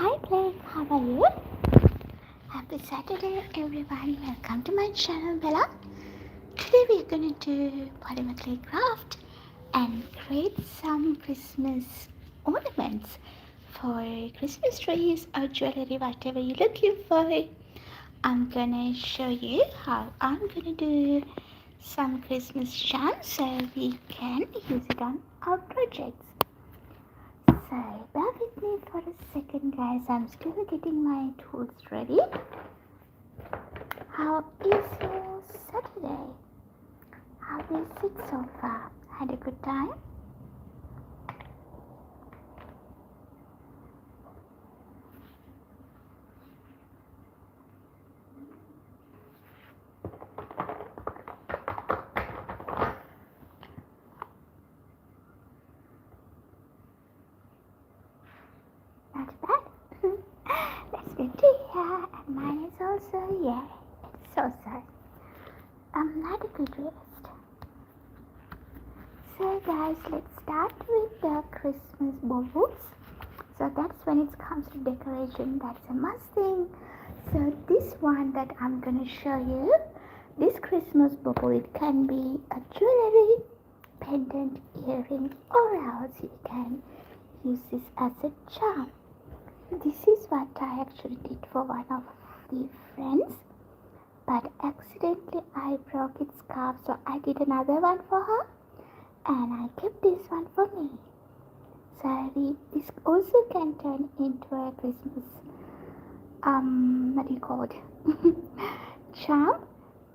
Hi Blaine, how are you? Happy Saturday everyone, welcome to my channel Bella. Today we are going to do Polymer Clay craft and create some Christmas ornaments for Christmas trees or jewelry, whatever you're looking for. I'm going to show you how I'm going to do some Christmas charms so we can use it on our projects. So bear with me for a second guys, I'm still getting my tools ready. How is your Saturday? How is it so far? Had a good time? Not bad. That's good to hear. And mine is also, yeah, it's so sad. I'm not a good rest. So guys, let's start with the Christmas bubbles. So that's when it comes to decoration, that's a must thing. So this one that I'm gonna show you, this Christmas bubble, it can be a jewelry, pendant, earring, or else you can use this as a charm. This is what I actually did for one of the friends, but accidentally I broke its scarf, so I did another one for her and I kept this one for me. So this also can turn into a Christmas what do you call it charm.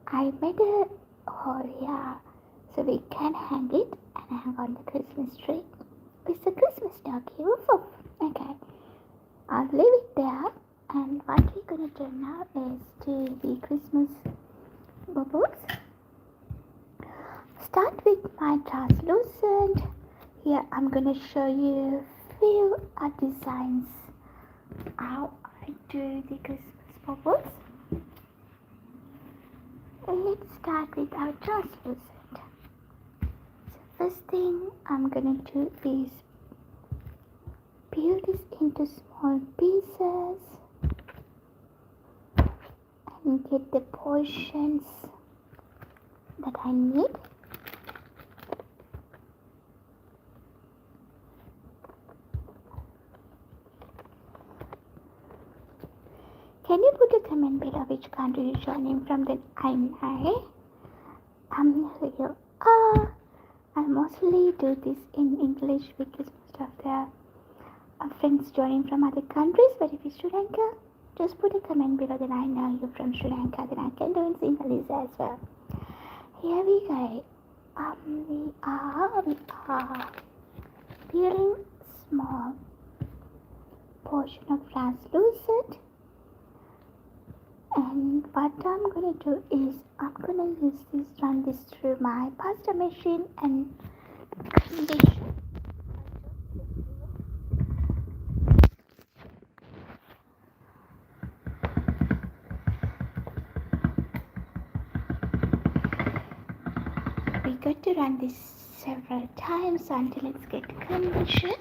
I made a hole here so we can hang it and hang on the Christmas tree. It's a Christmas doggy. Woof woof. Okay, I'll leave it there, and what we're gonna do now is do the Christmas bubbles. Start with my translucent. Here I'm gonna show you few designs how I do the Christmas bubbles. Let's start with our translucent. So first thing I'm gonna do is peel this into small pieces and get the portions that I need. Can you put a comment below which country you're joining from? Then I know. Here you are. I mostly do this in English because most of the friends joining from other countries. But if you're Sri Lanka, just put a comment below. Then I know you're from Sri Lanka. Then I can do it in English as well. Here we go. We are peeling small portion of translucent. And what I'm going to do is I'm going to run this through my pasta machine and condition. We got to run this several times until it's get condition.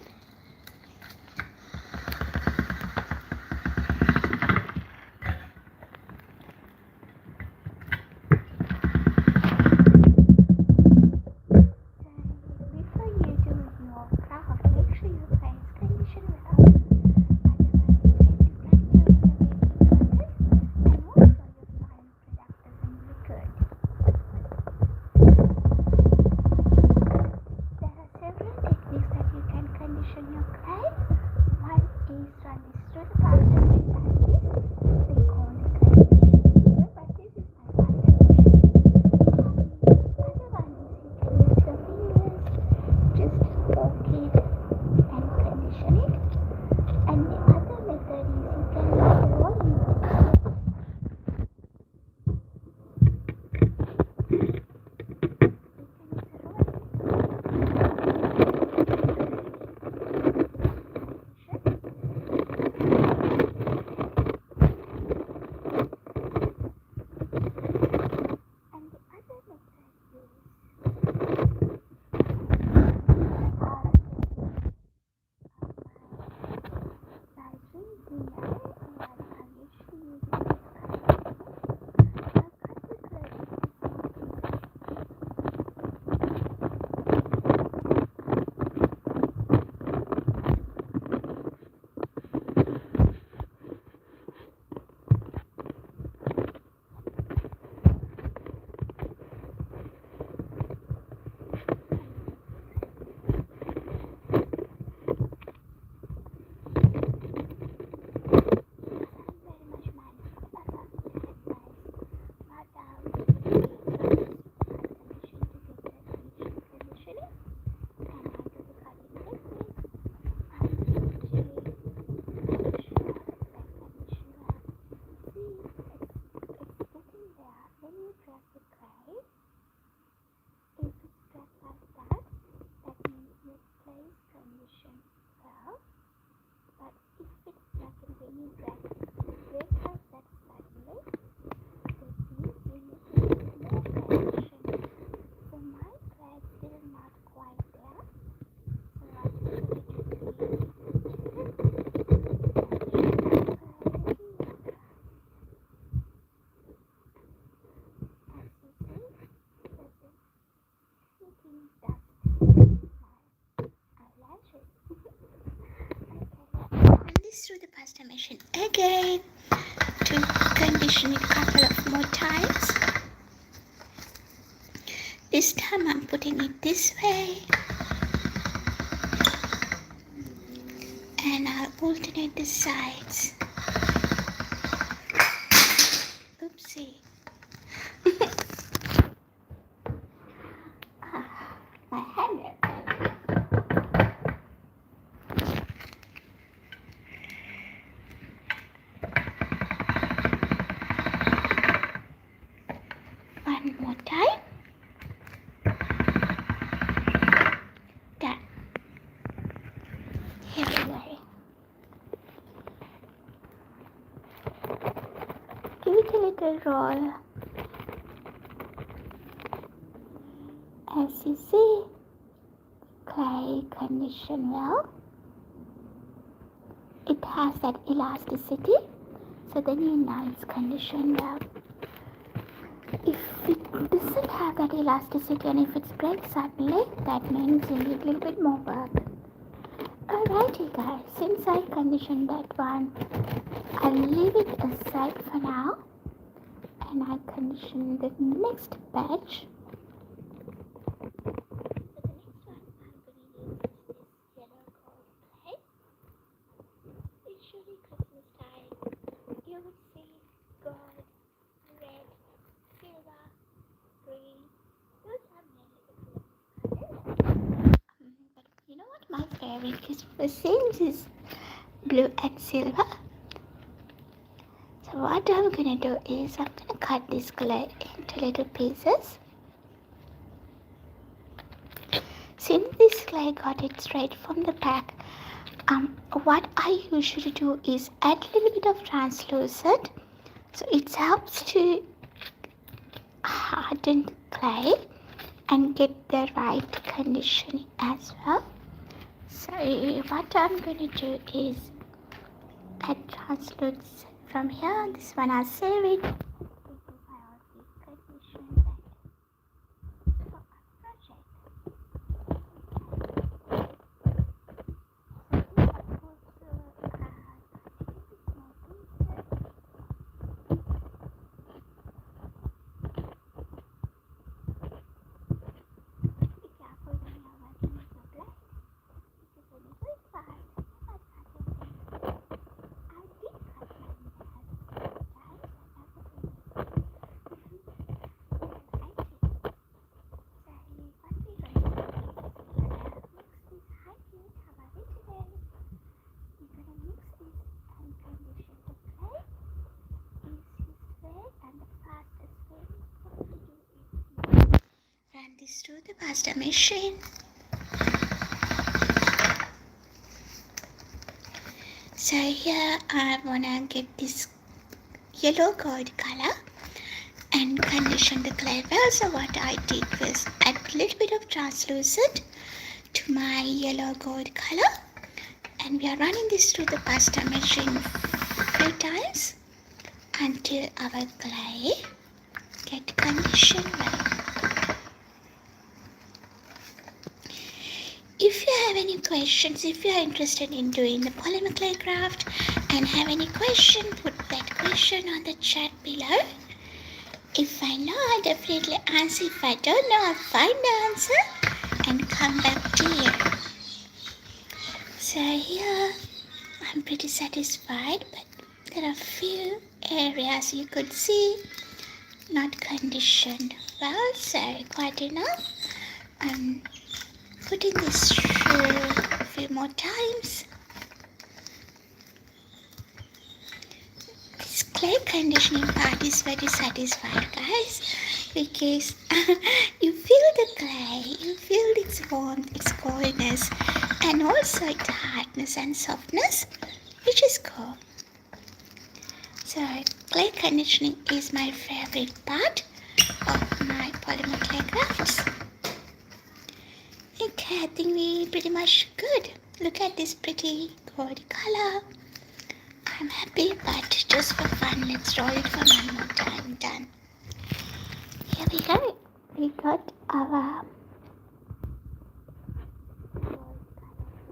pasta machine again to condition it a couple of more times. This time I'm putting it this way, and I'll alternate the sides. Oopsie. My hand. One more time. Done. Here we go. Give it a little roll. As you see, clay condition well. It has that elasticity, so then you know it's conditioned well. If it doesn't have that elasticity and if it breaks suddenly, that means you need a little bit more work. Alrighty guys, since I conditioned that one, I'll leave it aside for now and I'll condition the next batch. Usually Christmas time, you would see gold, red, silver, green. Those are mainly the colors. But you know what my favorite Christmas themes is? Blue and silver. So what I'm gonna do is I'm gonna cut this clay into little pieces. Since this clay got it straight from the pack, what I usually do is add a little bit of translucent, so it helps to harden the clay and get the right conditioning as well. So what I'm going to do is add translucent from here. This one I'll save it. Run this through the pasta machine. So here I wanna get this yellow gold color and condition the clay well. So what I did was add a little bit of translucent to my yellow gold color, and we are running this through the pasta machine 3 times until our clay get conditioned well. If you have any questions, if you are interested in doing the polymer clay craft and have any question, put that question on the chat below. If I know, I'll definitely answer. If I don't know, I'll find the answer and come back to you. So here, I'm pretty satisfied, but there are a few areas you could see not conditioned well, so quite enough. I'm putting this through a few more times. This clay conditioning part is very satisfying, guys, because you feel the clay, you feel its warmth, its coldness, and also its hardness and softness, which is cool. So clay conditioning is my favorite part of my polymer clay crafts. Okay, I think we're pretty much good. Look at this pretty gold color. I'm happy, but just for fun, let's roll it for one more time. Done. Here we go. We got our gold color.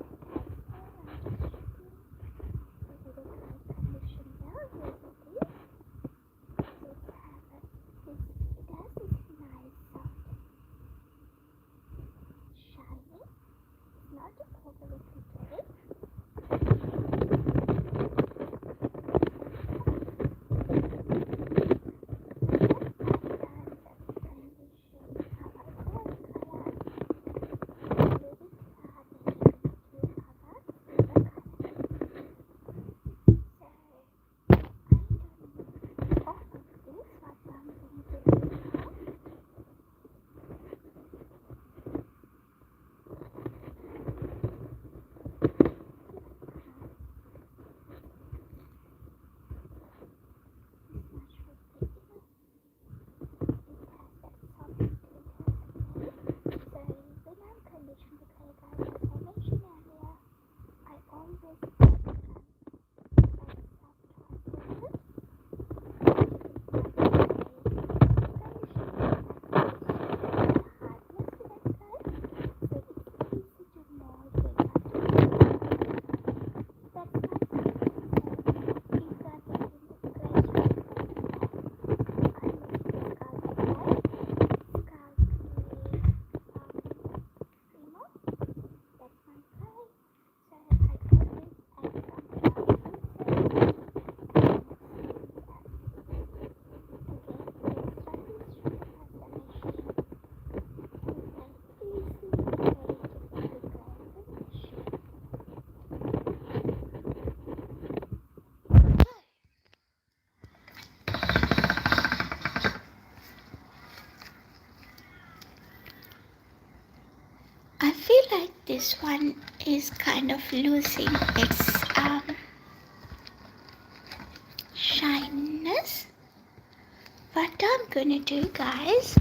feel like this one is kind of losing its shininess. What I'm gonna do, guys,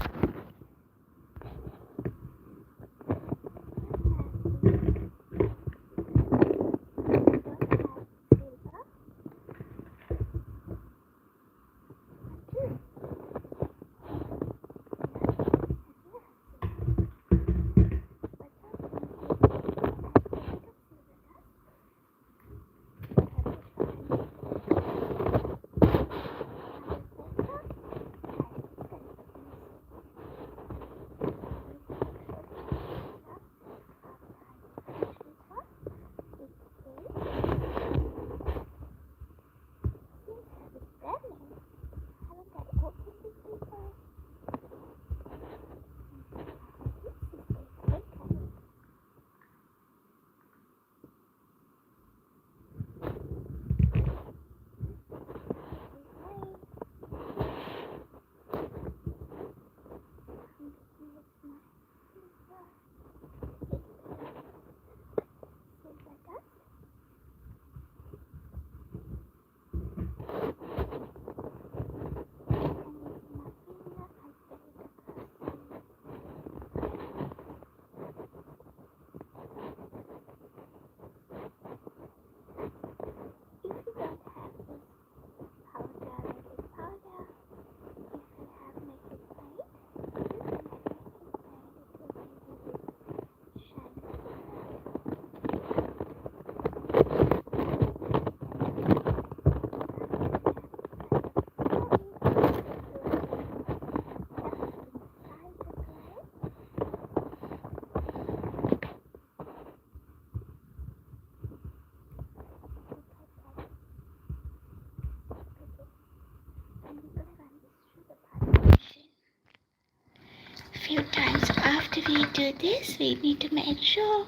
few times after we do this, we need to make sure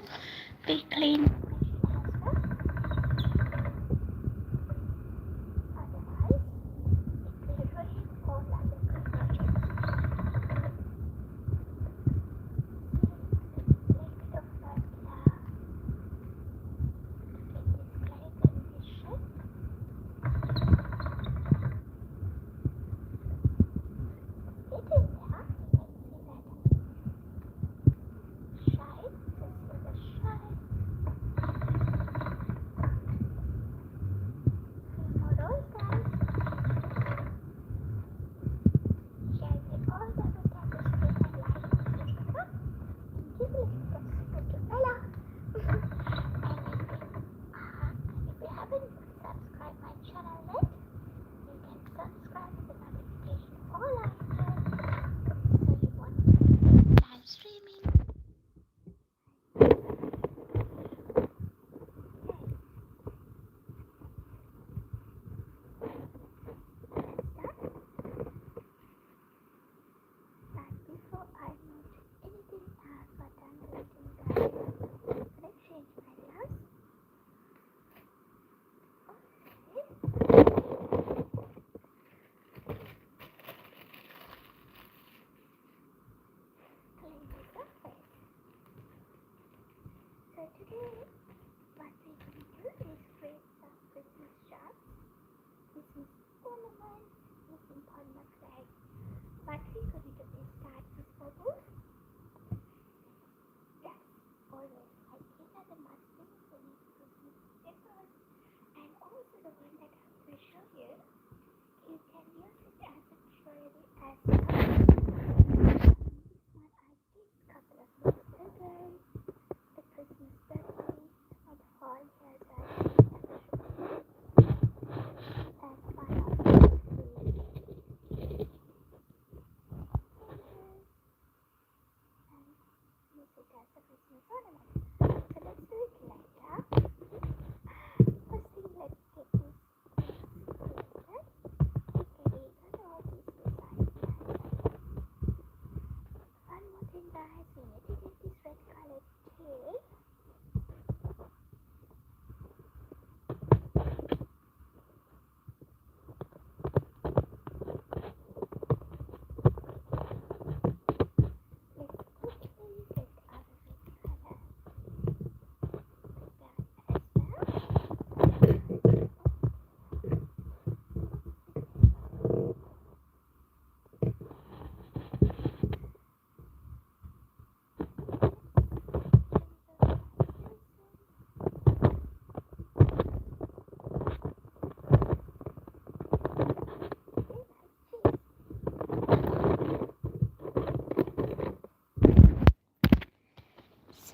we clean. Ornaments using Polymer Clay. What we're going to do is start with bubbles. That's always I think that the must be for me Christmas stickers. And also the one that I'm going to show you, you can use it as a jewelry as well. This one I did a couple of months ago. The Christmas birthday and fall here guys.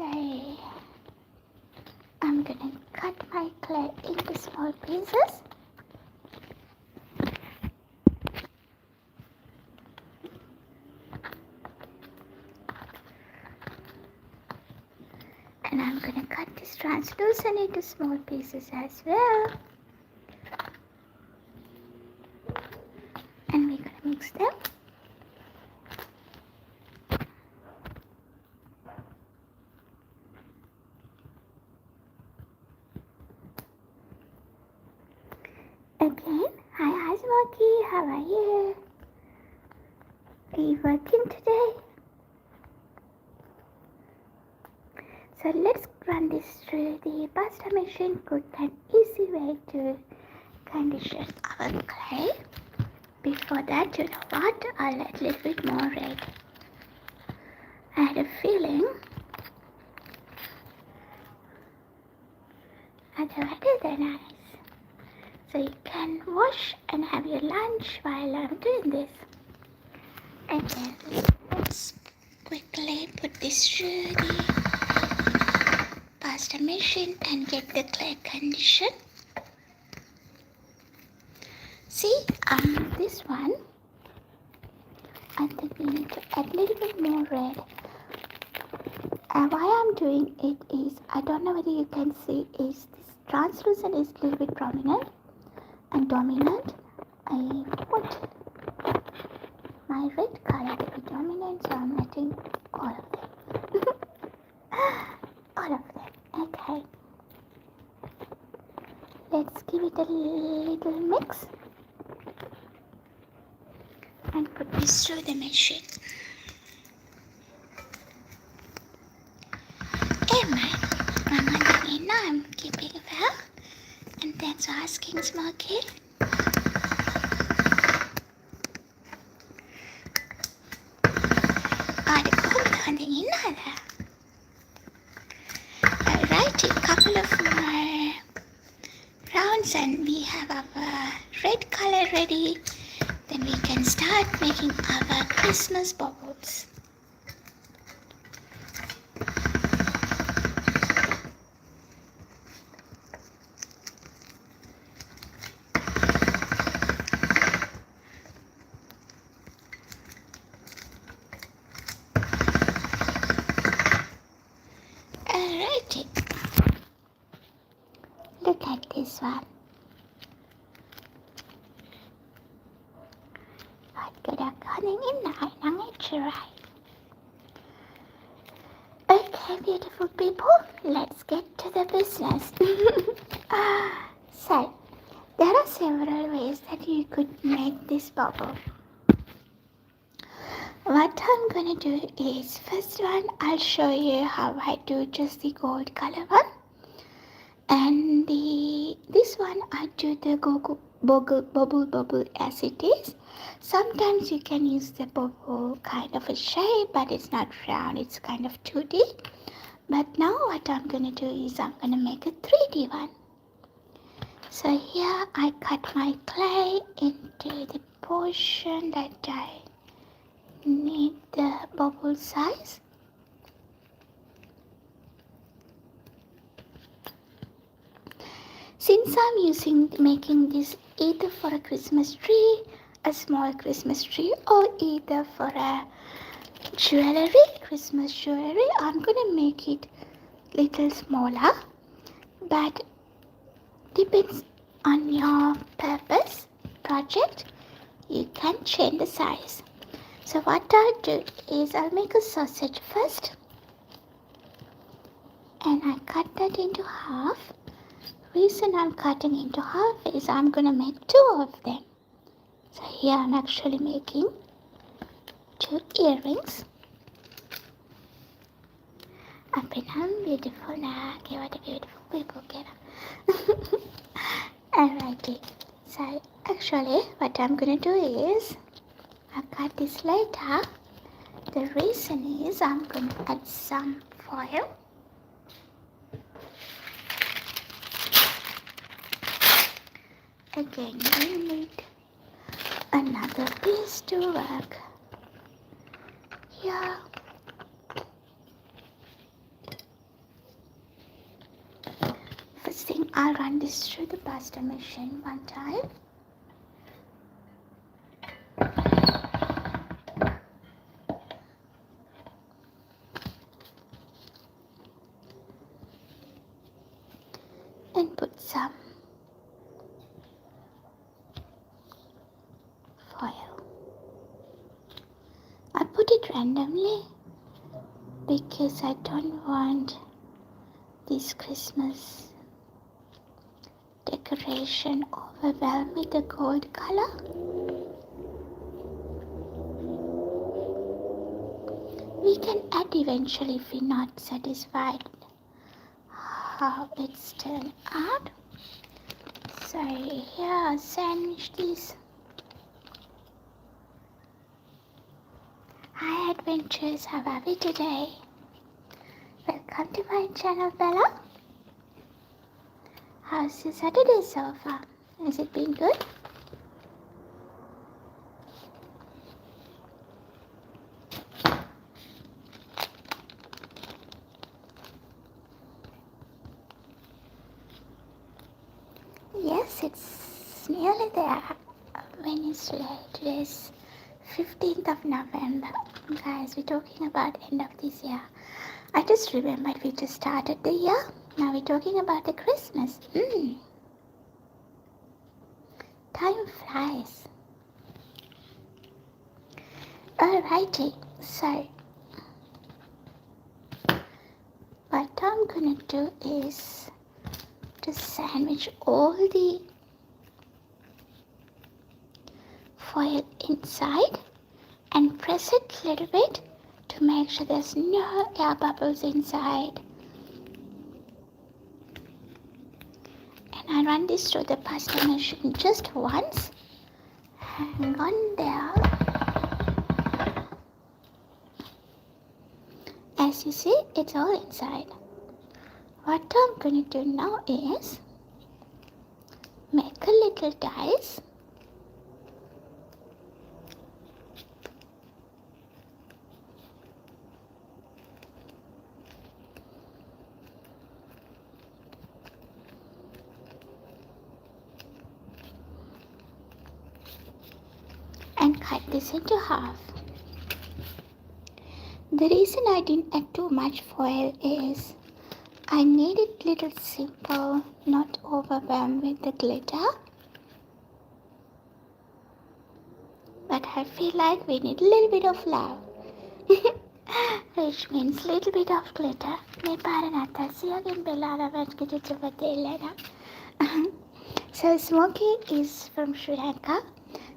say I'm gonna cut my clay into small pieces. And I'm gonna cut this translucent into small pieces as well. And we're gonna mix them. Again, hi Smokey, how are you? Are you working today? So let's run this through the pasta machine. Quick and easy way to condition our clay. Before that, you know what? I'll add a little bit more red. I had a feeling otherwise they're nice. So you can wash and have your lunch while I'm doing this. And then let's quickly put this through the pasta machine and get the clay condition. See, this one, I think we need to add a little bit more red. And why I'm doing it is, I don't know whether you can see, is this translucent is a little bit prominent and dominant. I put my red color to be dominant, so I'm letting all of them. All of them, okay. Let's give it a little mix and put this through the machine. Am I'm on the in now, I'm keeping well. And thanks for asking, Smokey. Alright, a couple of more rounds and we have our red color ready. Then we can start making our Christmas bubbles. Alrighty, look at this one. What good are coming in now? Right. Okay, beautiful people, let's get to the business. So, there are several ways that you could make this bubble. What I'm gonna do is, first one, I'll show you how I do just the gold color one. And this one I do the bubble as it is. Sometimes you can use the bubble kind of a shape, but it's not round, it's kind of 2D. But now what I'm gonna do is I'm gonna make a 3D one. So here I cut my clay into the portion that I need the bubble size. Since I'm making this either for a Christmas tree, a small Christmas tree, or either for a Christmas jewelry, I'm gonna make it little smaller, but depends on your purpose, project, you can change the size. So what I'll do is I'll make a sausage first, and I cut that into half. Reason I'm cutting into half is I'm gonna make 2 of them. So here I'm actually making 2 earrings. Up and I'm beautiful now. Okay, what a beautiful people get up. Alrighty. So actually what I'm gonna do is I'll cut this later. The reason is I'm gonna add some foil. Again, you need another piece to work here. first thing, I'll run this through the pasta machine one time. And put some foil. I put it randomly because I don't want this Christmas decoration overwhelmed with the gold color. We can add eventually if we're not satisfied how it's turned out. So here I'll sandwich this. Hi adventurers, how are we today? Welcome to my channel, Bella. How's your Saturday so far? Has it been good? Yes, it's nearly there. When is today? Today's 15th of November. Guys, we're talking about end of this year. I just remembered we just started the year. Now we're talking about the Christmas. Time flies. Alrighty, so what I'm gonna do is to sandwich all the foil inside and press it a little bit to make sure there's no air bubbles inside. And I run this through the pasta machine just once. Hang on there. As you see, it's all inside. What I'm going to do now is make a little dice. And cut this into half. The reason I didn't add too much foil is I need it little simple, not overwhelmed with the glitter. But I feel like we need a little bit of love. Which means little bit of glitter. So Smokey is from Sri Lanka.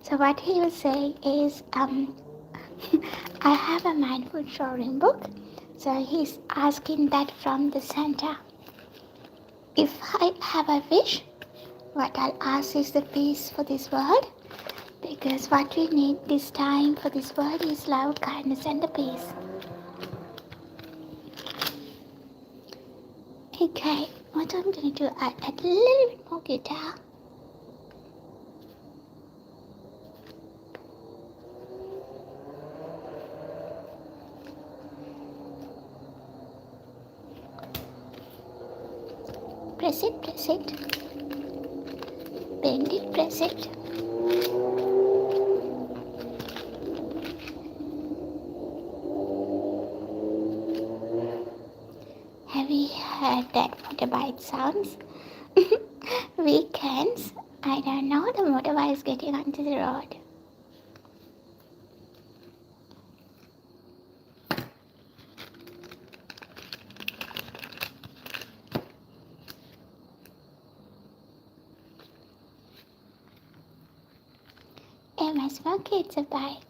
So what he will say is, I have a mindful drawing book. So he's asking that from the center. If I have a wish, what I'll ask is the peace for this world. Because what we need this time for this world is love, kindness and the peace. Okay, what I'm going to do, I'll add a little bit more glitter. Press it, bend it, press it. Have you heard that motorbike sounds? Weekends, I don't know, the motorbike is getting onto the road. My Smokey, it's a bike.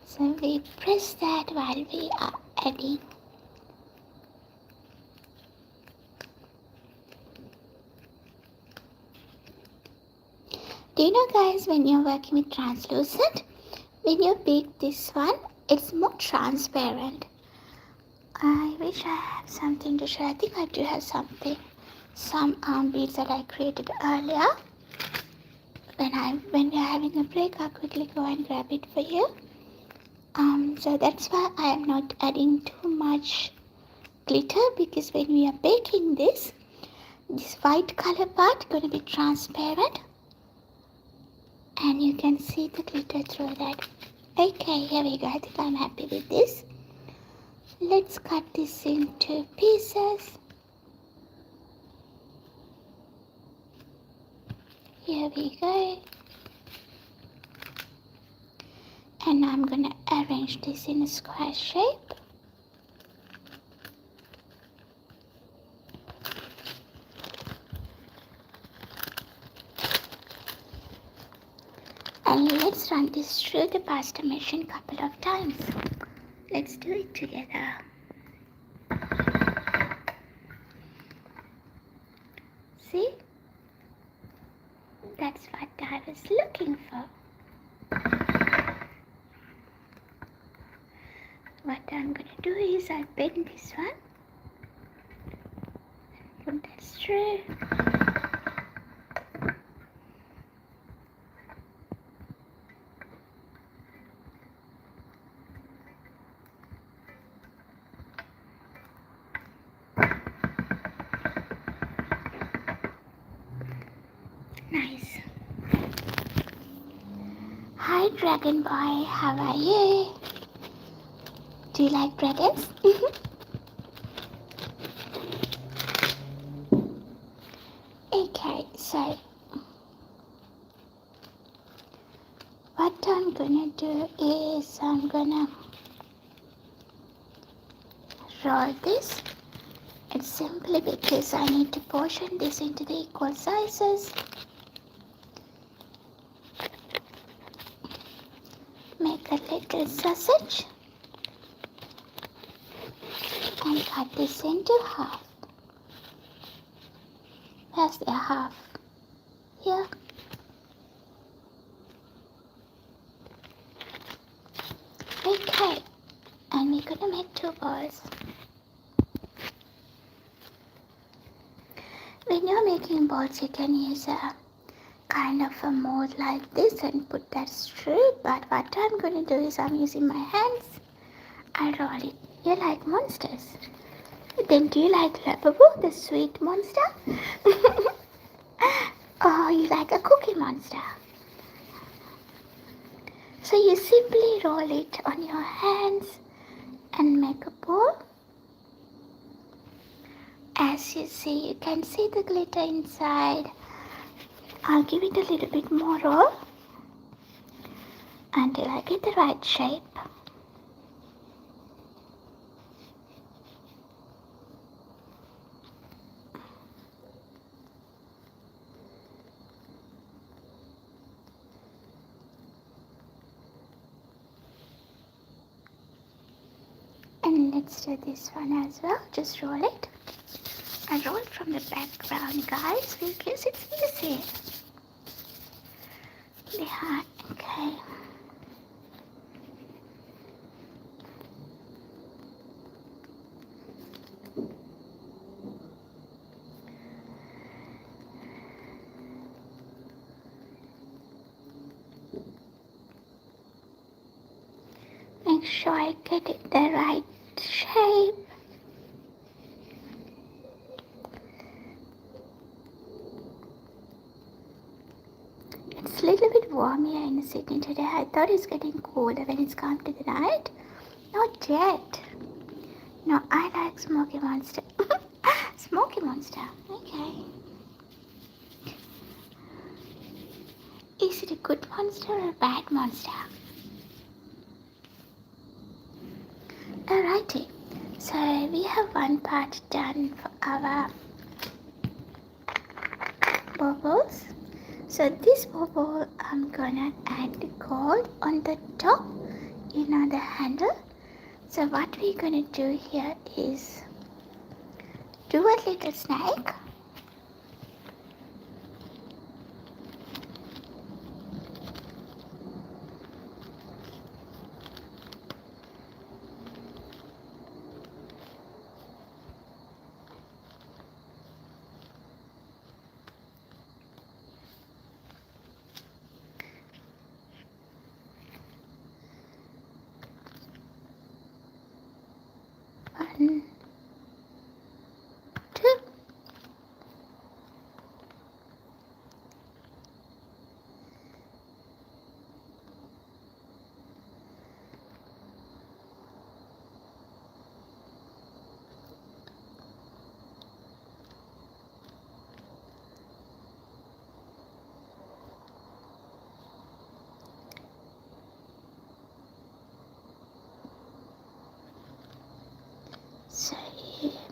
So we press that while we are adding. Do you know guys, when you're working with translucent, when you bake this one, it's more transparent. I wish I have something to show. I think I do have something. Some beads that I created earlier. When we are having a break, I'll quickly go and grab it for you. So that's why I am not adding too much glitter, because when we are baking this white color part going to be transparent and you can see the glitter through that. Okay, here we go. I think I'm happy with this. Let's cut this into pieces. Here we go. And I'm going to arrange this in a square shape. And let's run this through the pasta machine a couple of times. Let's do it together. See? That's what I was looking for. What I'm going to do is I'll bend this one. Put that through. Nice. Hi Dragon Boy, how are you? Do you like dragons? Okay, so what I'm gonna do is I'm gonna roll this. It's simply because I need to portion this into the equal sizes. Make a little sausage and cut this into half. There's the half here. Okay, and we're gonna make 2 balls. When you're making balls, you can use a kind of a mold like this and put that through, but what I'm going to do is I'm using my hands. I roll it. You like monsters? Then do you like Labubu, the sweet monster? Or you like a cookie monster? So you simply roll it on your hands and make a ball. As you see, you can see the glitter inside. I'll give it a little bit more roll until I get the right shape. And let's do this one as well. Just roll it. I roll from the background, guys, because it's easy. Behind, okay. Make sure I get it the right shape. It's a little bit warm here in the Sydney today. I thought it's getting colder when it's come to the night. Not yet. No, I like Smoky Monster. Smoky Monster, okay. Is it a good monster or a bad monster? Alrighty, so we have one part done for our bubbles. So this bubble, I'm gonna add the gold on the top, the handle. So what we're gonna do here is do a little snake. One,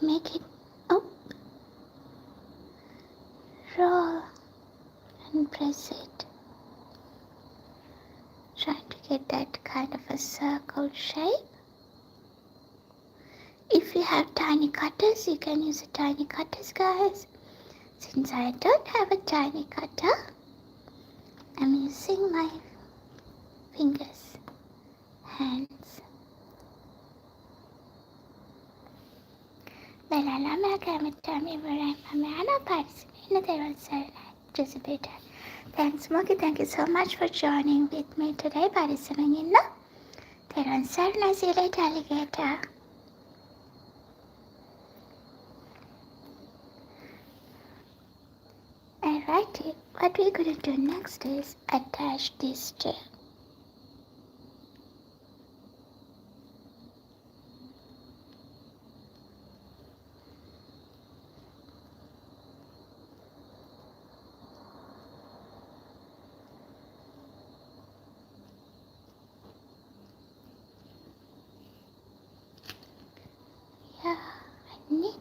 make it up, roll and press it, trying to get that kind of a circle shape. If you have tiny cutters, you can use a tiny cutters, guys. Since I don't have a tiny cutter, I'm using my fingers, hands. Thanks, Moki. Thank you so much for joining with me today. See you later, alligator. Alright, what we're going to do next is attach this to. Yeah, I need.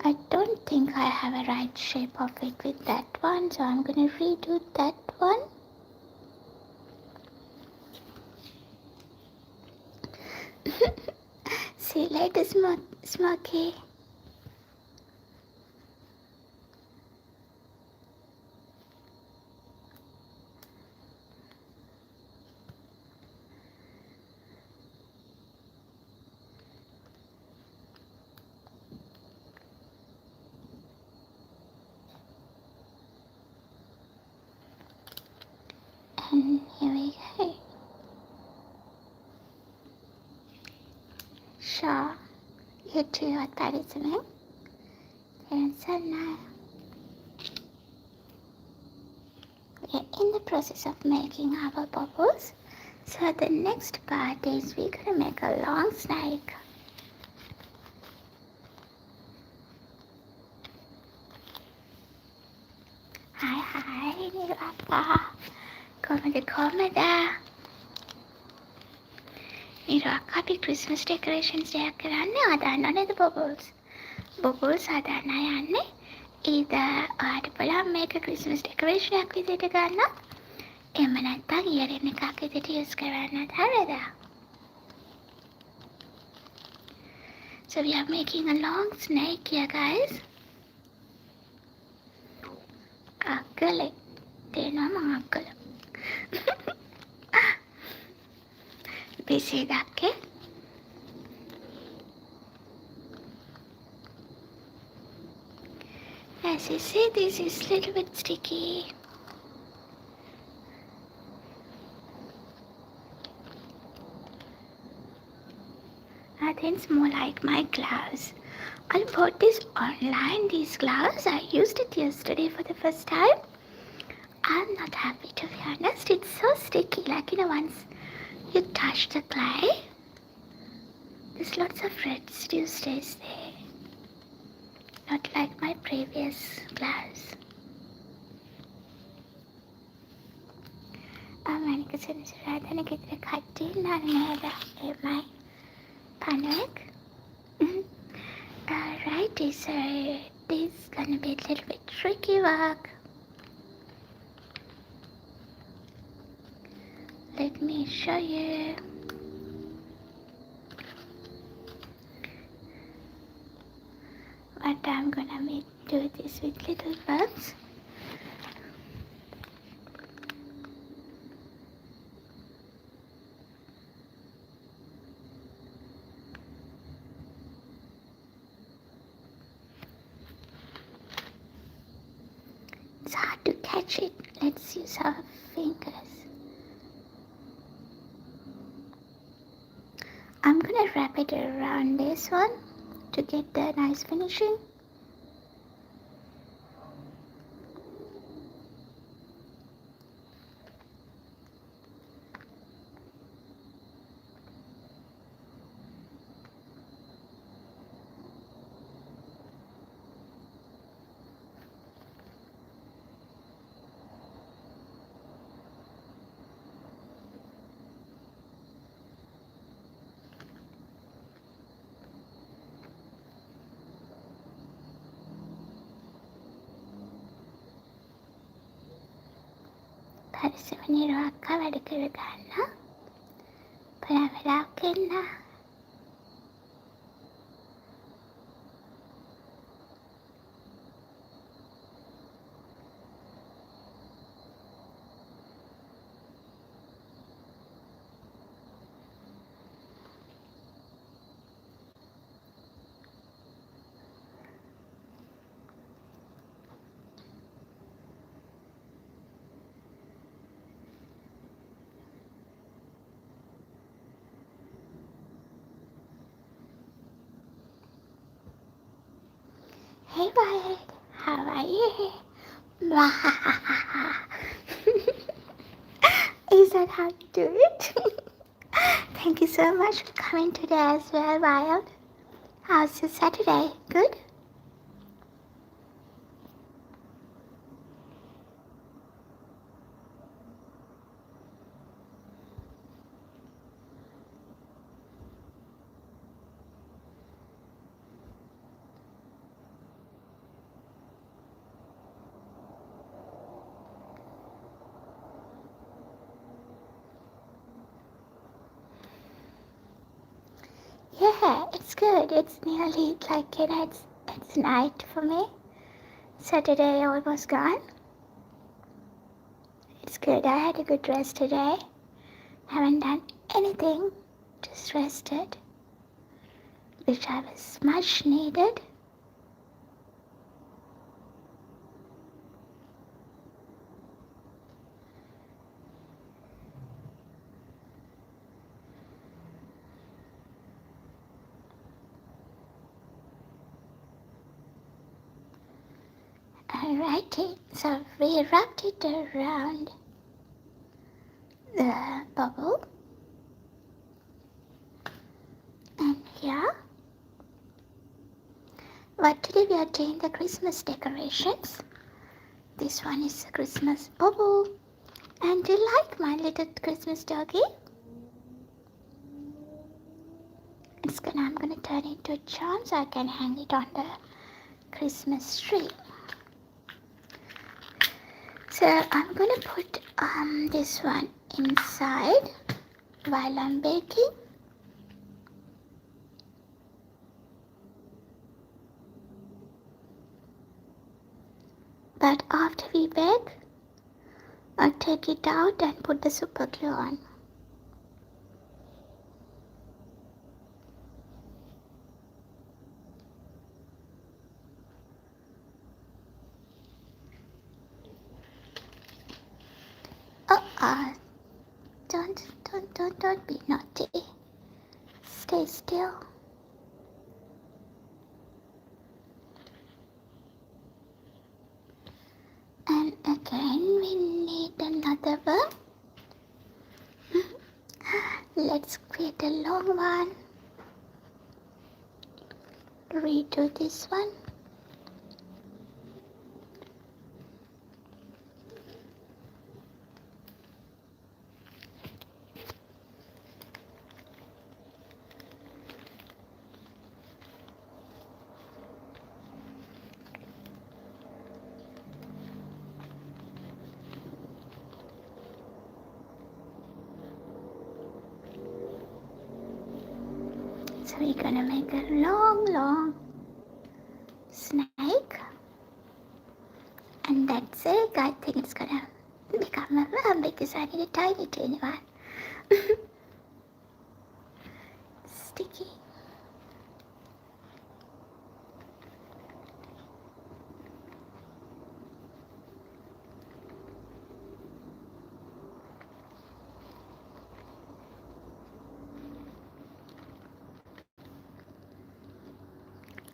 I don't think I have a right shape of it with that one, so I'm going to redo that one. See you later, Smokey. And here we go. Sure, you too are listening. And so now we are in the process of making our bubbles. So the next part is we're going to make a long snake. Hi, Niraka. Komada. Niraka අපි Christmas decorations දෙයක් කරන්නේ හදන්නනේ bubbles. Bubbles හදන්න යන්නේ. either ඔයාට බලන්න මේක Christmas decoration එකක් විදිහට ගන්න. එහෙම නැත්නම් earring එකක් විදිහට use කරන්නත් හරියද? So we are making a long snake here, guys. අක්කලේ. දෙනවා මම අක්කලා. Busy dake. As you see, this is a little bit sticky. I think it's more like my gloves. I bought this online, these gloves. I used it yesterday for the first time. I'm not happy, to be honest. It's so sticky, like, once you touch the clay, there's lots of residue stays there. Not like my previous gloves. Manika Sinisarada Nikitra Kati Nanada my panic. Alrighty, so this is gonna be a little bit tricky work. Let me show you. What I'm gonna do this with little birds. It's hard to catch it. Let's use our fingers. I'm gonna wrap it around this one to get the nice finishing. පරිසමනිරක්ක වැඩ කරගන්න පළවෙලාවක් එන්න. Hey Violet, how are you? Is that how you do it? Thank you so much for coming today as well, Violet. How's your Saturday? Good? Yeah, it's good. It's nearly like, it's night for me. Saturday almost gone. It's good. I had a good rest today. Haven't done anything. Just rested. Which I was much needed. Alrighty, so we wrapped it around the bubble. And here, but today we are doing the Christmas decorations. This one is a Christmas bubble. And do you like my little Christmas doggy? I'm gonna turn it into a charm so I can hang it on the Christmas tree. So I'm gonna put this one inside while I'm baking. But after we bake, I'll take it out and put the super glue on. Don't be naughty. Stay still. And again, we need another one. Let's create a long one. Redo this one. So we're gonna make a long snake, and that's it. I think it's gonna become a because I need a tiny one. Sticky.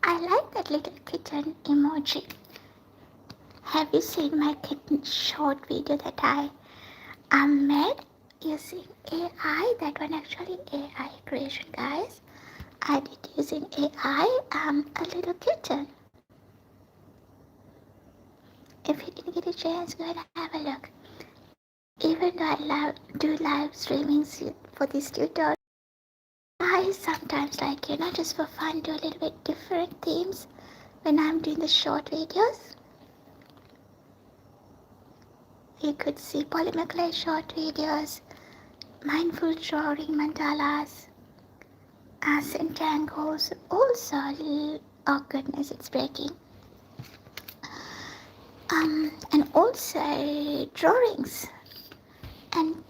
I like that little kitten emoji. Have you seen my kitten short video that I made using AI? That one actually AI creation, guys. I did using AI, a little kitten. If you didn't get a chance, go ahead and have a look. Even though I do live streamings for this tutorial, I sometimes just for fun, do a little bit different themes when I'm doing the short videos. You could see Polymer Clay short videos, mindful drawing mandalas, centangles, also, oh goodness, it's breaking. And also drawings and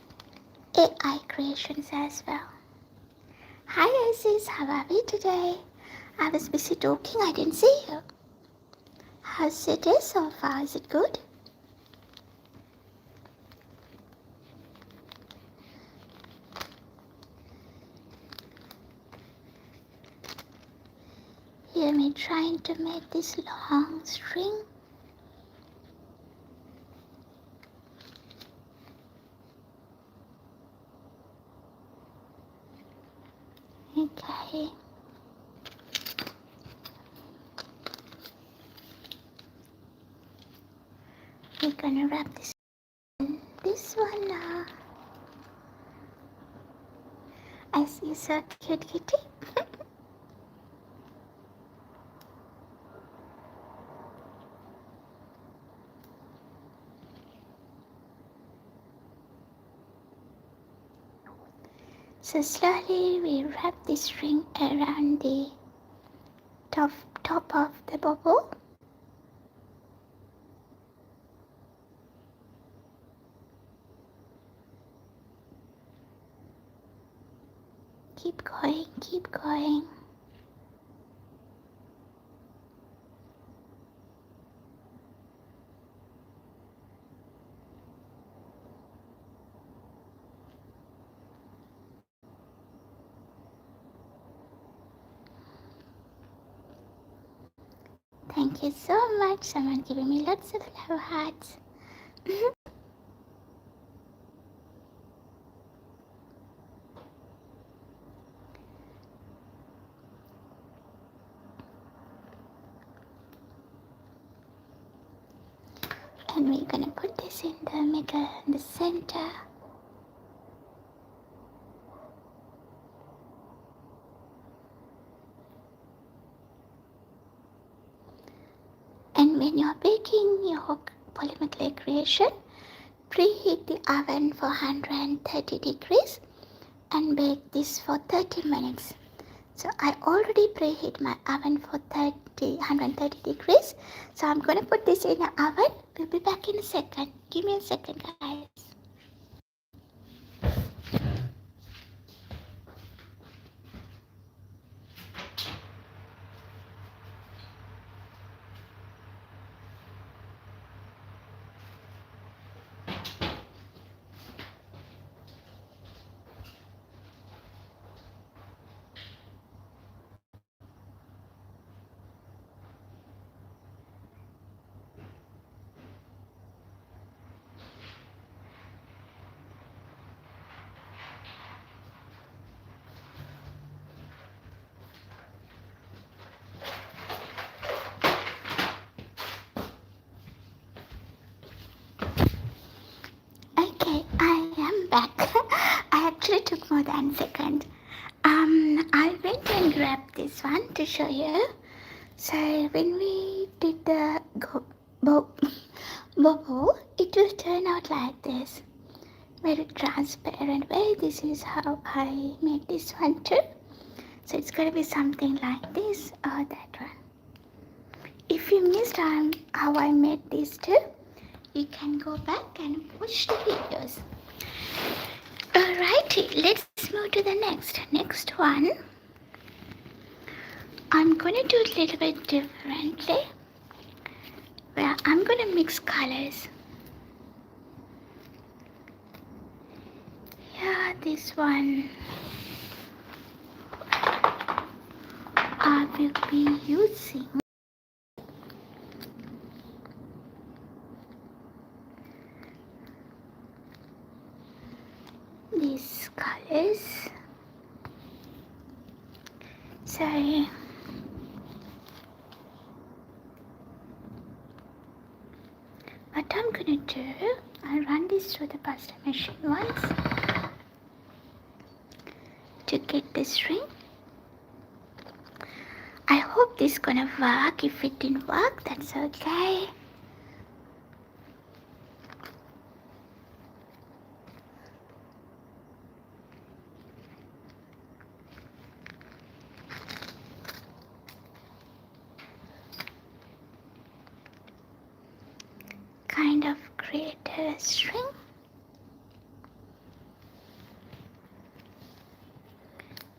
AI creations as well. Hi Isis, how are we today? I was busy talking, I didn't see you. How's it is so far? Is it good? Hear me trying to make this long string. Okay. We're gonna wrap this one now. I see so cute kitty. So slowly we wrap this string around the top of the bubble. Keep going, keep going. Thank you so much. Someone giving me lots of love hearts. And we're gonna put this in the middle, in the center. And when you're baking your polymer clay creation, preheat the oven for 130 degrees and bake this for 30 minutes. So I already preheat my oven for 130 degrees. So I'm going to put this in the oven. We'll be back in a second. Give me a second, guys. Okay, I am back. I actually took more than a second. I went and grabbed this one to show you. So when we did the bubble, it will turn out like this. Very transparent way. This is how I made this one too. So it's going to be something like this or that one. If you missed how I made this too, you can go back and watch the videos. Alrighty, let's move to the next one. I'm going to do it a little bit differently, where I'm going to mix colors. Yeah, this one I will be using these colors. So what I'm gonna do, I'll run this through the pasta machine once to get the string. I hope this is gonna work. If it didn't work, that's okay. kind of created a string.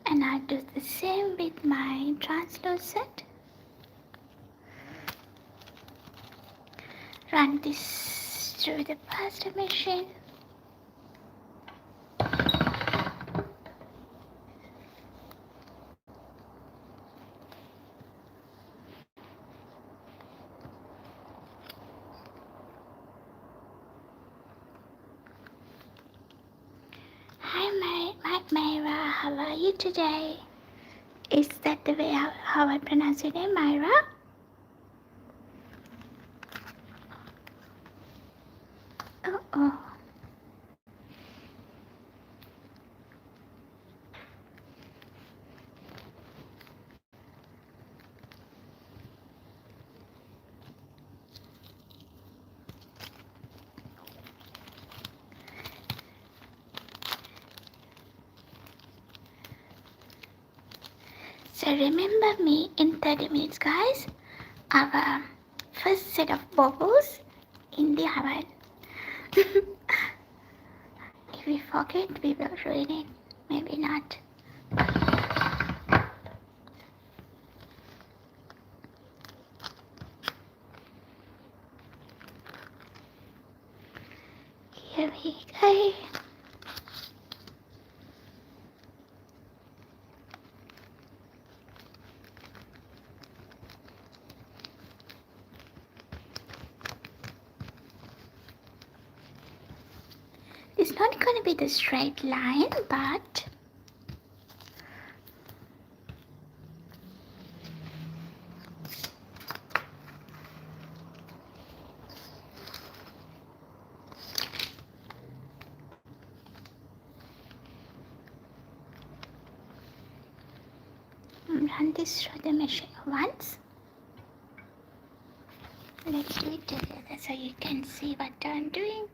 And I'll do the same with my translucent. Run this through the pasta machine. Hi Myra, how are you today? Is that the way how I pronounce your name, Myra? Oh. So remember me in 30 minutes, guys. Our first set of bubbles in the oven. If we forget, we will ruin it. Maybe not. Here we go. It's not going to be the straight line, but run this through the machine once. Let's do it together so you can see what I'm doing.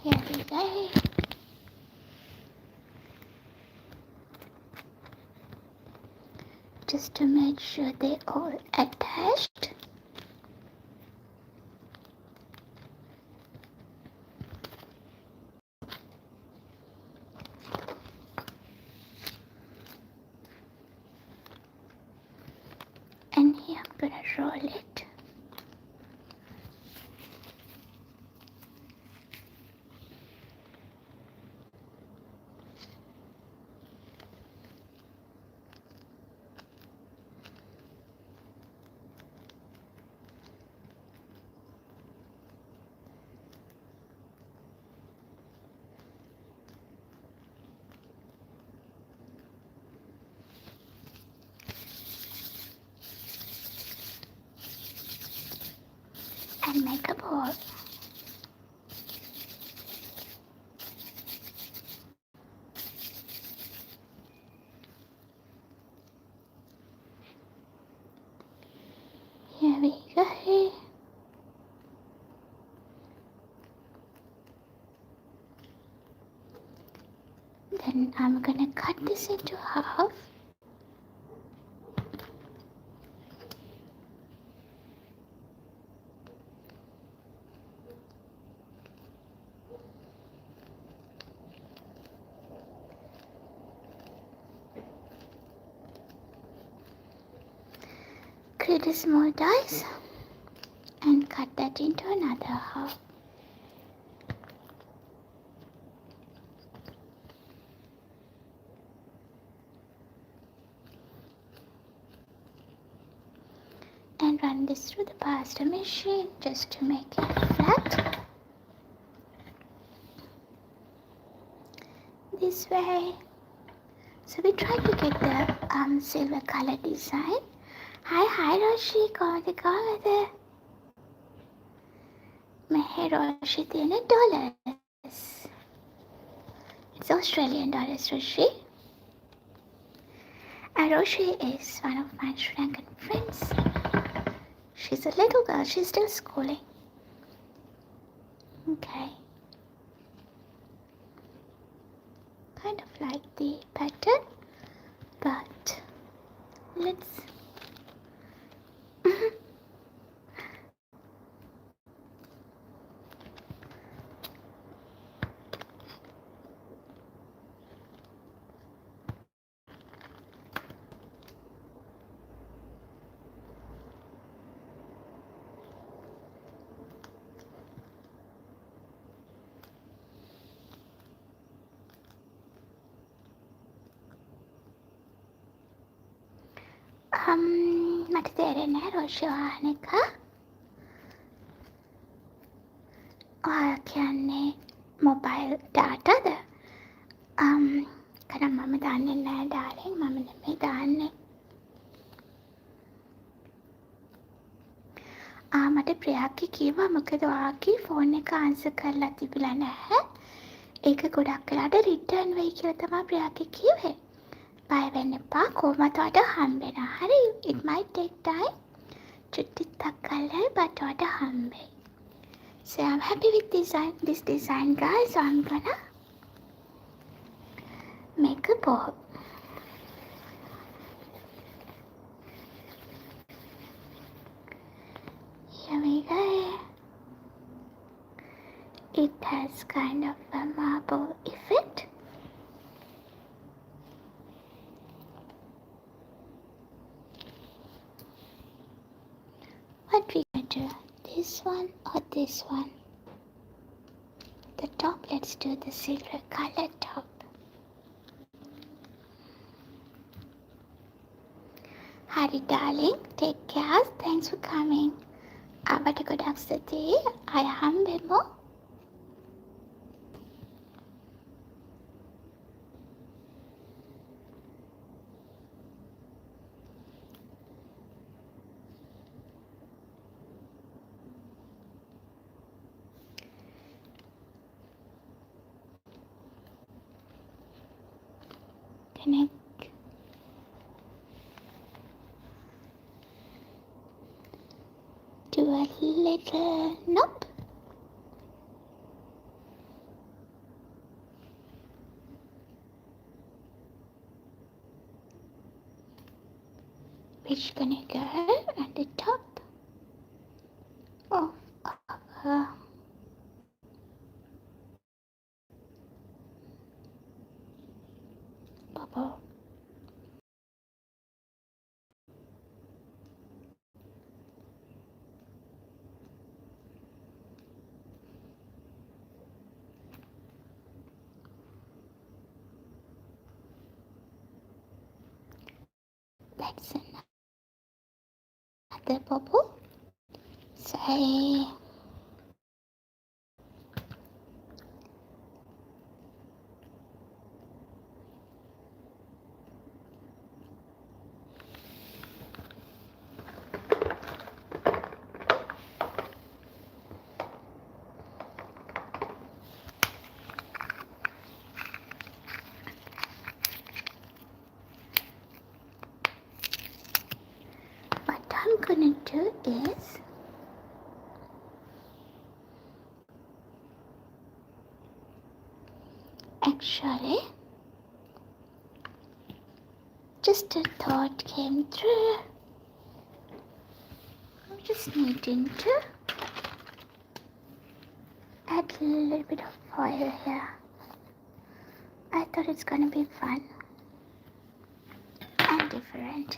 Here we go. Just to make sure they're all attached. And here I'm gonna roll it. And make a ball. Here we go. Then I'm gonna cut this into half. Create a small dice and cut that into another half. And run this through the pasta machine just to make it flat. This way. So we try to get the silver color design. Hi Roshi, come. मेरे रोशी තියෙන dollars. It's Australian dollars, Roshi. And Roshi is one of my Sri Lankan friends. She's a little girl, she's still schooling. Okay. Kind of like the pattern. let's මට තේරෙන්නේ නැහැ රෝෂි වාහන එක. ඔයා කියන්නේ mobile ඩාටාද? කරම් මම දන්නේ නැහැ ඩාර්ලින්, මම නෙමෙයි දාන්නේ. මට ප්‍රියාක්කි කිව්වා මොකද ඔයාගේ ෆෝන් එක ආන්සර් කරලා තිබිලා නැහැ. ඒක ගොඩක් වෙලාට රිටර්න් වෙයි කියලා තමයි ප්‍රියාක්කි කිව්වේ. බය වෙන්න එපා, කොහොමද ඔයාට හම්බෙනවා. හරි, it might take time. චුට්ටික් කල්ලා but ඔයාට හම්බෙයි. So I'm happy with this design guys. So I'm gonna make a bow. Here we go. It has kind of a marble effect. What we gonna do? This one or this one? The top, let's do the silver color top. Hari darling, take care. Thanks for coming. Abata godak stuthiyi. I hambemo. Connect. Do a little nope. Which gonna go at the top of our bubble. That's another bubble. Say what I'm gonna do is actually just a thought came through. I'm just needing to add a little bit of foil here. I thought it's gonna be fun and different.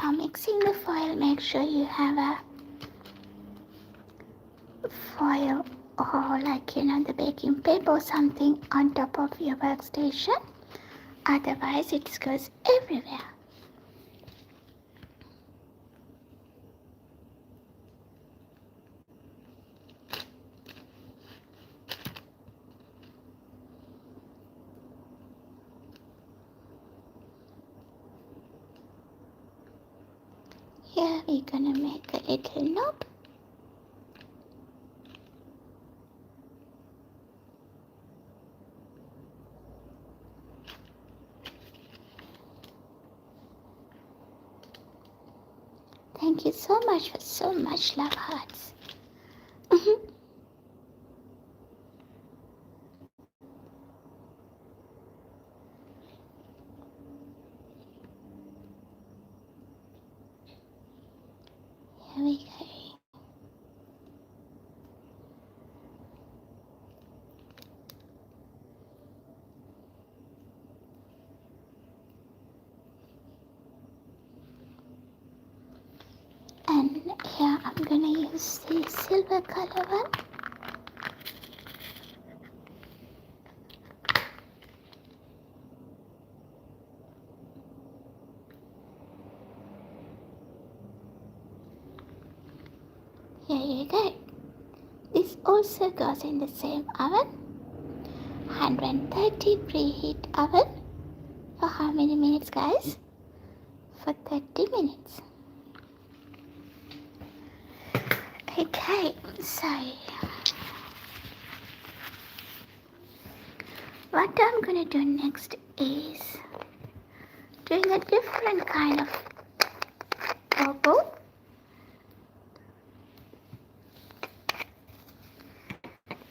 Now mixing the foil, make sure you have a foil or the baking paper or something on top of your workstation. Otherwise it goes everywhere. Here we're gonna make a little knob. Thank you so much for so much love hearts. Here we go. And here I'm gonna use the silver color one. Here you go. This also goes in the same oven. 130 preheat oven. For how many minutes, guys? For 30 minutes. Okay, so what I'm gonna do next is doing a different kind of bubble.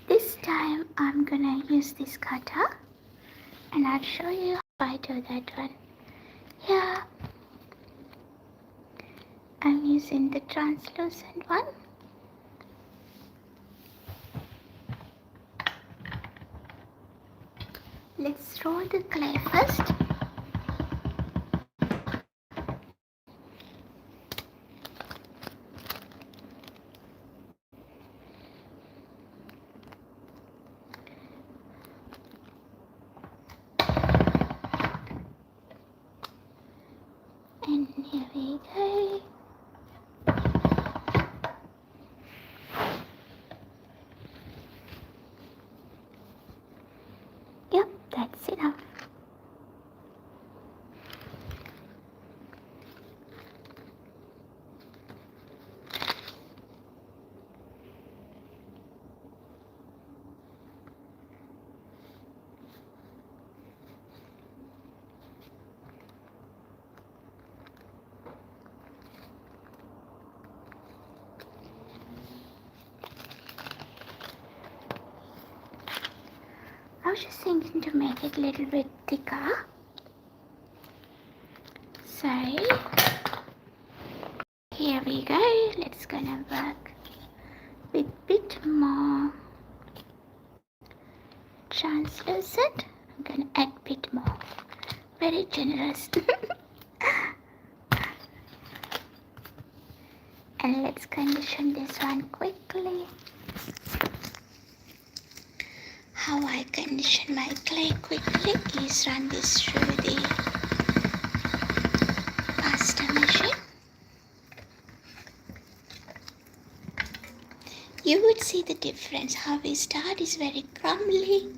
This time I'm gonna use this cutter and I'll show you how I do that one. Here I'm using the translucent one. Let's roll the clay first. And here we go. Yep, that's enough. I was just thinking to make it a little bit thicker. So here we go. Let's gonna work with a bit more translucent. I'm gonna add a bit more. Very generous. And let's condition this one quickly. How I condition my clay quickly is run this through the pasta machine. You would see the difference. How we start is very crumbly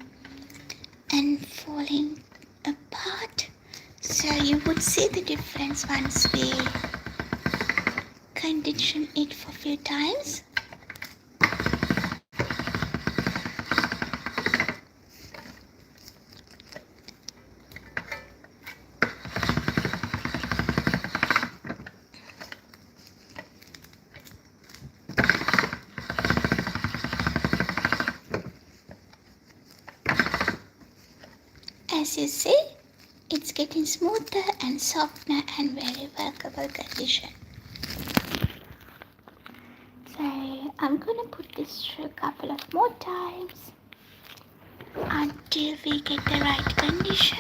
and falling apart. So you would see the difference once we condition it for a few times. As you see, it's getting smoother and softer and very workable condition. So I'm gonna put this through a couple of more times until we get the right condition.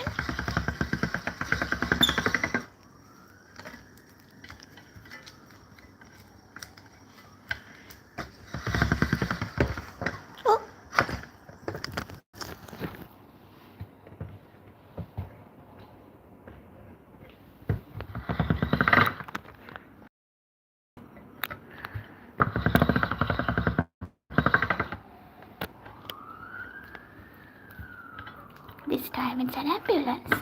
This time it's an ambulance.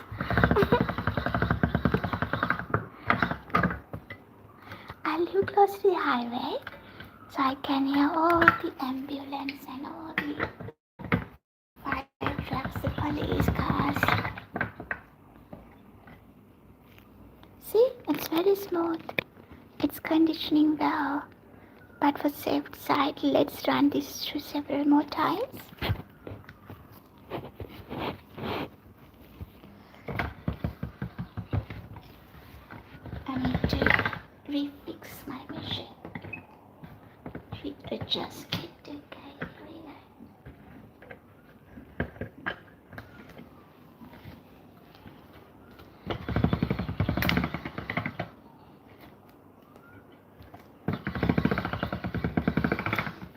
I live close to the highway, so I can hear all the ambulance and all the fire trucks, the police cars. See, it's very smooth. It's conditioning well. But for safety side, let's run this through several more times. I need to refix my machine. Readjust it, okay.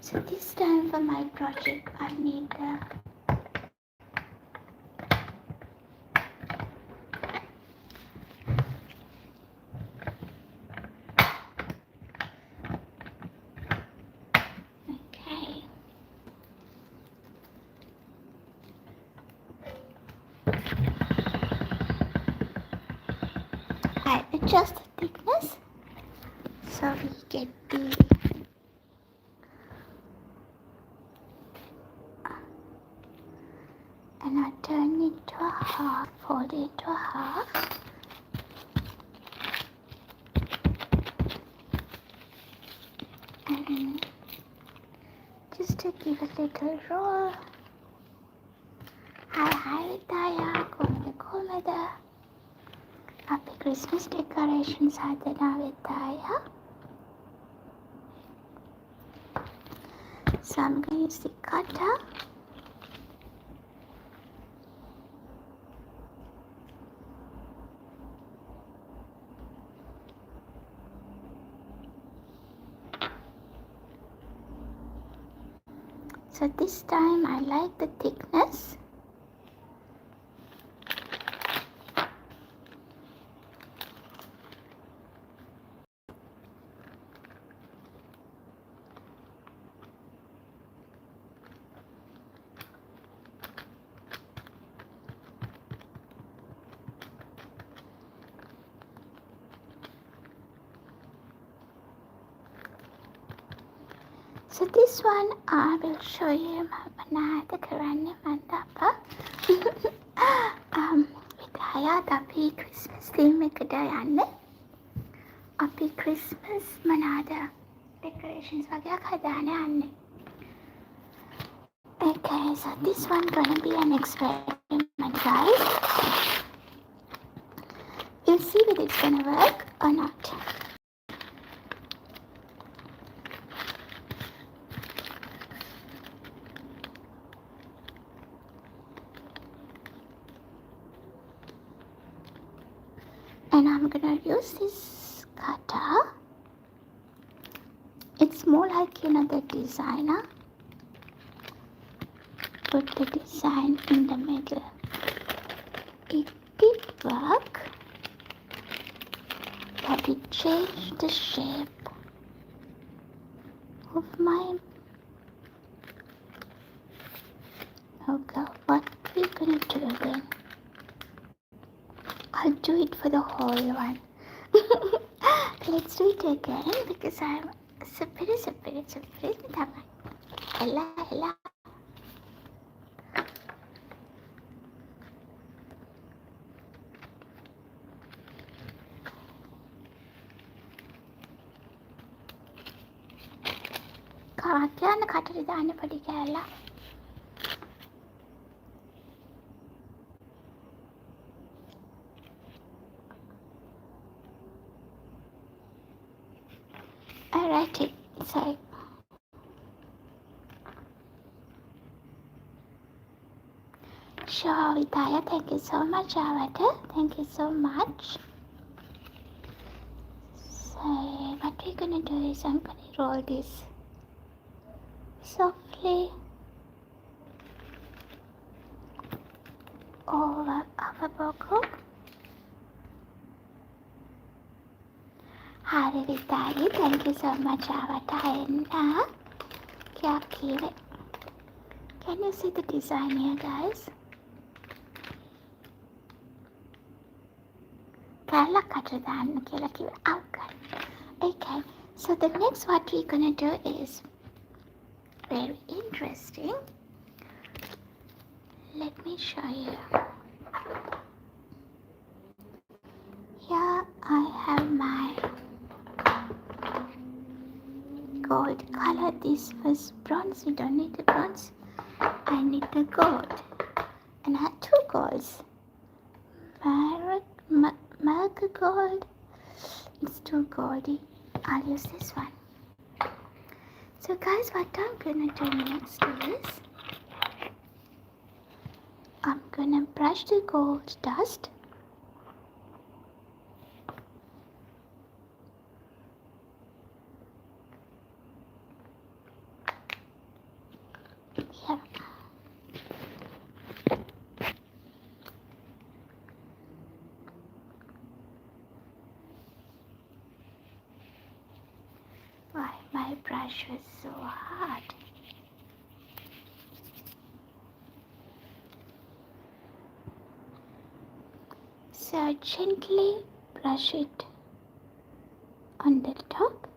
So this time for my project, I need okay. I adjust the thickness so we get the and I turn it to a half, fold it to a half. And just to give a little roll. Hi Vidaya, කොහොමද? Happy Christmas decorations හදනවා Vidaya. So I'm going to use the cutter. So this time I like the thickness. So this one I will show you මම කරන්නේ මන්දප්පා. විදායා අපි Christmas theme එකට යන්නේ. අපි Christmas මොනවාද decorations වගේක් හදාන්න යන්නේ. Okay, so this one gonna be an experiment, guys. We'll see whether it's gonna work or not. And I'm gonna use this cutter. It's more like, you know, the designer. Put the design in the middle. It did work, but it changed the shape of my... Oh God, what are we gonna do then? I'll do it for the whole one. Let's do it again because I'm separate. Ella. කාක්‍යන්න කටට දාන්න පොඩි කෑල්ල. Alrighty, so sure, Vidya, thank you so much, Avata. Thank you so much. So what we're gonna do is I'm gonna roll this softly over our bogo. Hi Vidya, thank you so much, Avata. Can you see the design here, guys? කැල්ලක් අතට දාන්න කියලා කිව්වා. Aukana. Okay, so the next what we're gonna do is very interesting. Let me show you. Here I have my gold color. This was bronze. You don't need the bronze. I need the gold. And I have two golds. Merc gold. It's too goldy. I'll use this one. So guys, what I'm gonna do next is I'm gonna brush the gold dust here. Why my brush was so hard. So gently brush it on the top.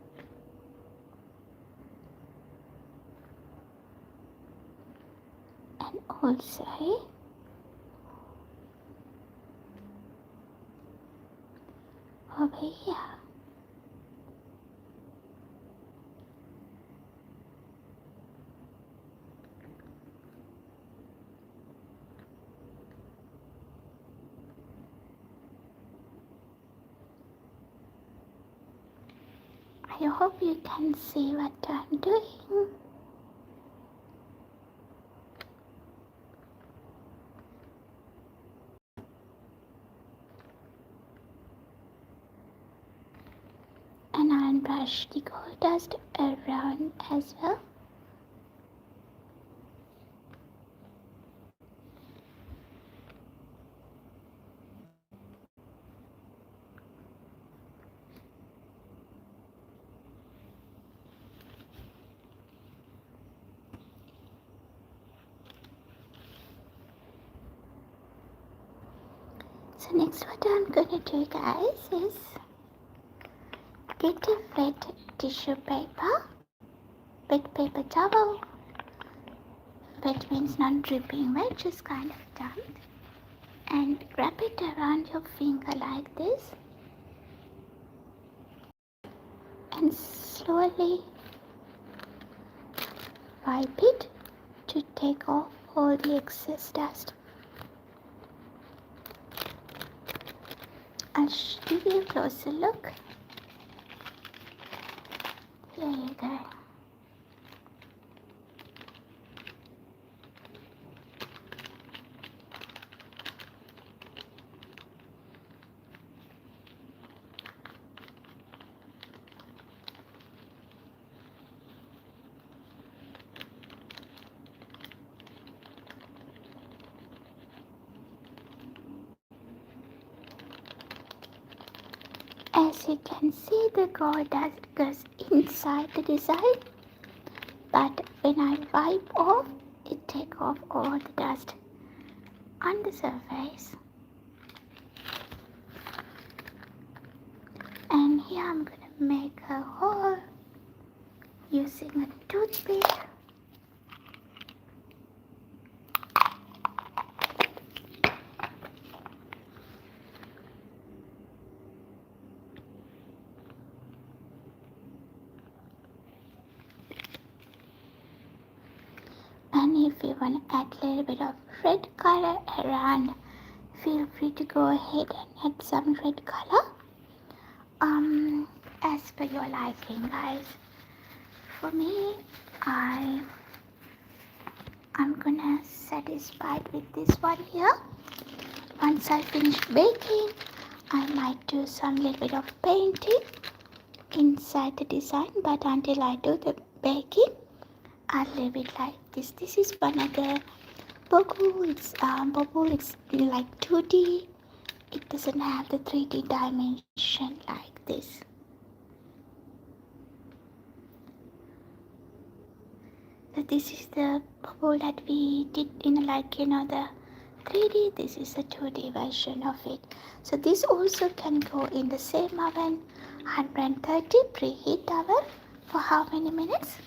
And also over here. I hope you can see what I'm doing. And I'll brush the gold dust around as well. So next what I'm gonna do guys is get a wet tissue paper, wet paper towel. Wet means not dripping wet, just kind of damp. And wrap it around your finger like this. And slowly wipe it to take off all the excess dust. I'll give you a closer look. Here you go. As you can see, the gold dust goes inside the design, but when I wipe off, it takes off all the dust on the surface. And here I'm going to make a hole using a toothpick. And if you want to add a little bit of red color around, feel free to go ahead and add some red color. As per your liking, guys. For me, I'm gonna satisfied with this one here. Once I finish baking, I might do some little bit of painting inside the design, but until I do the baking, I'll leave it like this. This is one of the bubble. It's like 2D. It doesn't have the 3D dimension like this. So this is the bubble that we did in the 3D. This is the 2D version of it. So this also can go in the same oven. 130 preheat oven for how many minutes?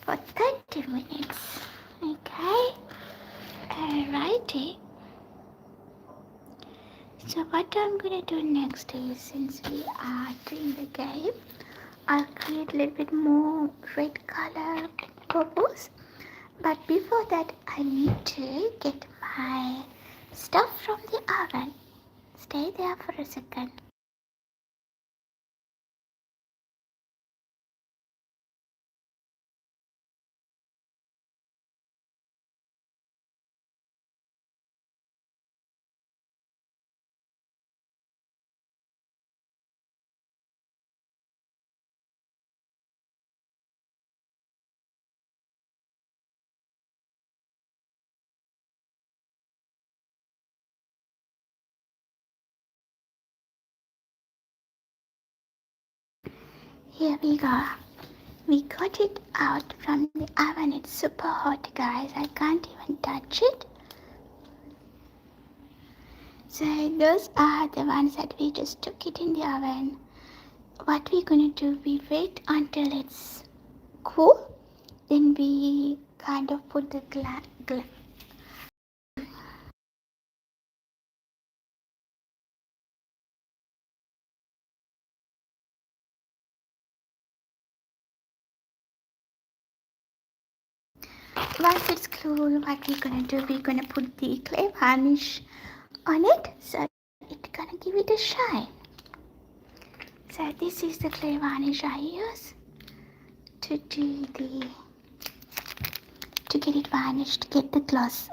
For 30 minutes. Okay. Alrighty. So what I'm gonna do next is, since we are doing the game, I'll create a little bit more red color bubbles. But before that, I need to get my stuff from the oven. Stay there for a second. Here we go. We got it out from the oven. It's super hot, guys. I can't even touch it. So those are the ones that we just took it in the oven. What we're gonna do, we wait until it's cool. Then we kind of put the once it's cool, what we're gonna do, we're gonna put the clay varnish on it, so it's gonna give it a shine. So this is the clay varnish I use to get it varnished, get the gloss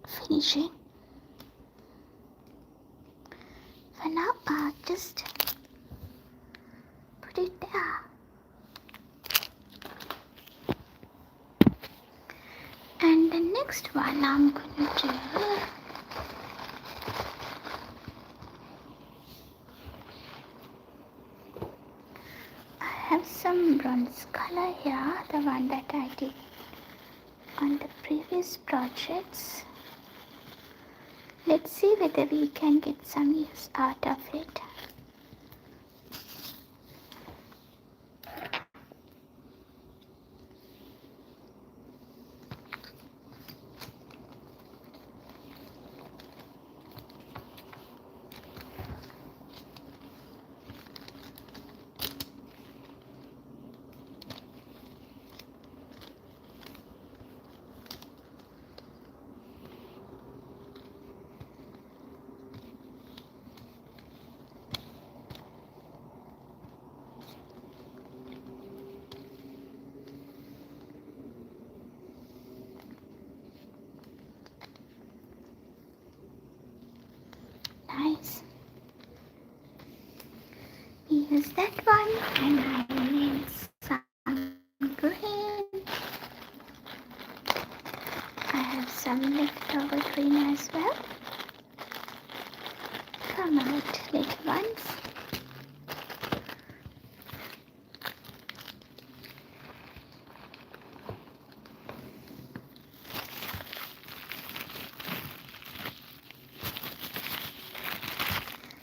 finishing. For now, I'll just put it there. And the next one I'm gonna do, I have some bronze color here, the one that I did on the previous projects. Let's see whether we can get some use out of it. Nice. We use that one, and I need some green. I have some leftover green as well. Come out, little ones.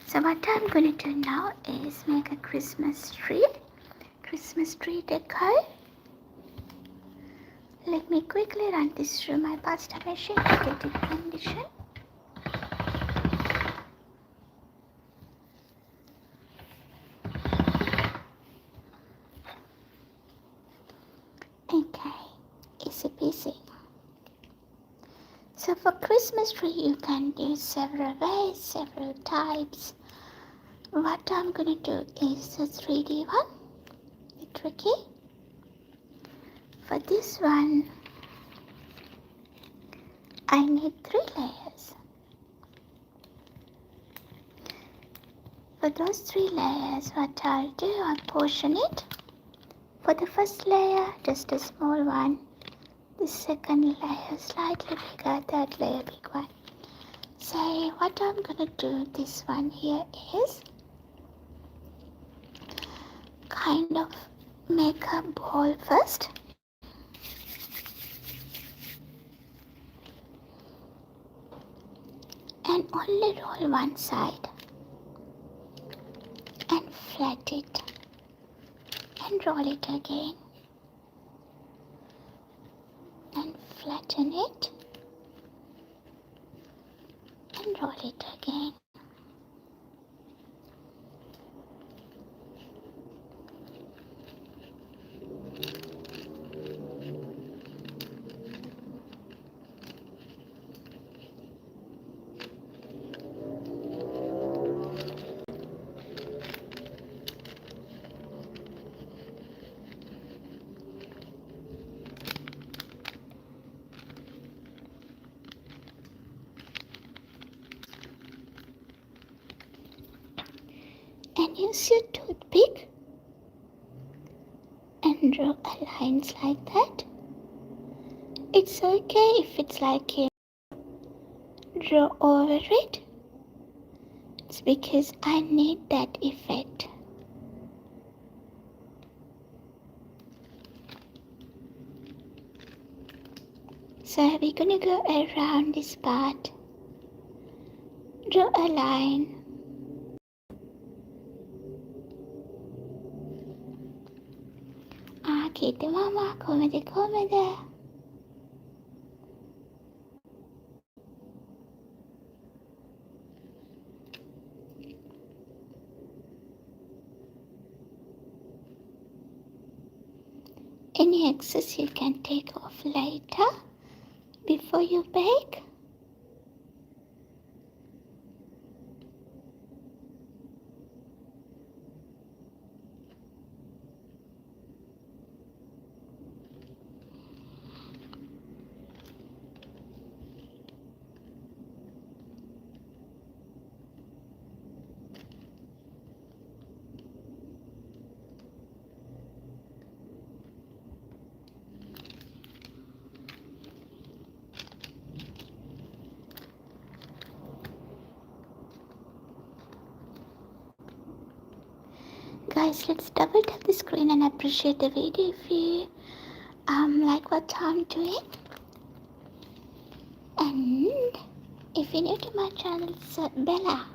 So what I'm going to do now is make a Christmas tree decor. Let me quickly run this through my pasta machine to get it conditioned. Okay, easy peasy. So for Christmas tree you can do several ways, several types. What I'm going to do is the 3D one, the tricky. For this one, I need 3 layers. For those 3 layers, what I'll do, I'll portion it. For the first layer, just a small one. The second layer, slightly bigger. Third layer, big one. So what I'm going to do, this one here is kind of make a ball first. And only roll one side. flat it and roll it again and flatten it and roll it again. And use your toothpick and draw a lines like that. It's okay if it's like you draw over it. It's because I need that effect. So we're gonna go around this part. Draw a line. Kita mama, komede. Any excess you can take off later before you bake. Guys, let's double tap the screen and appreciate the video if you like what I'm doing. And if you're new to my channel, it's Bella.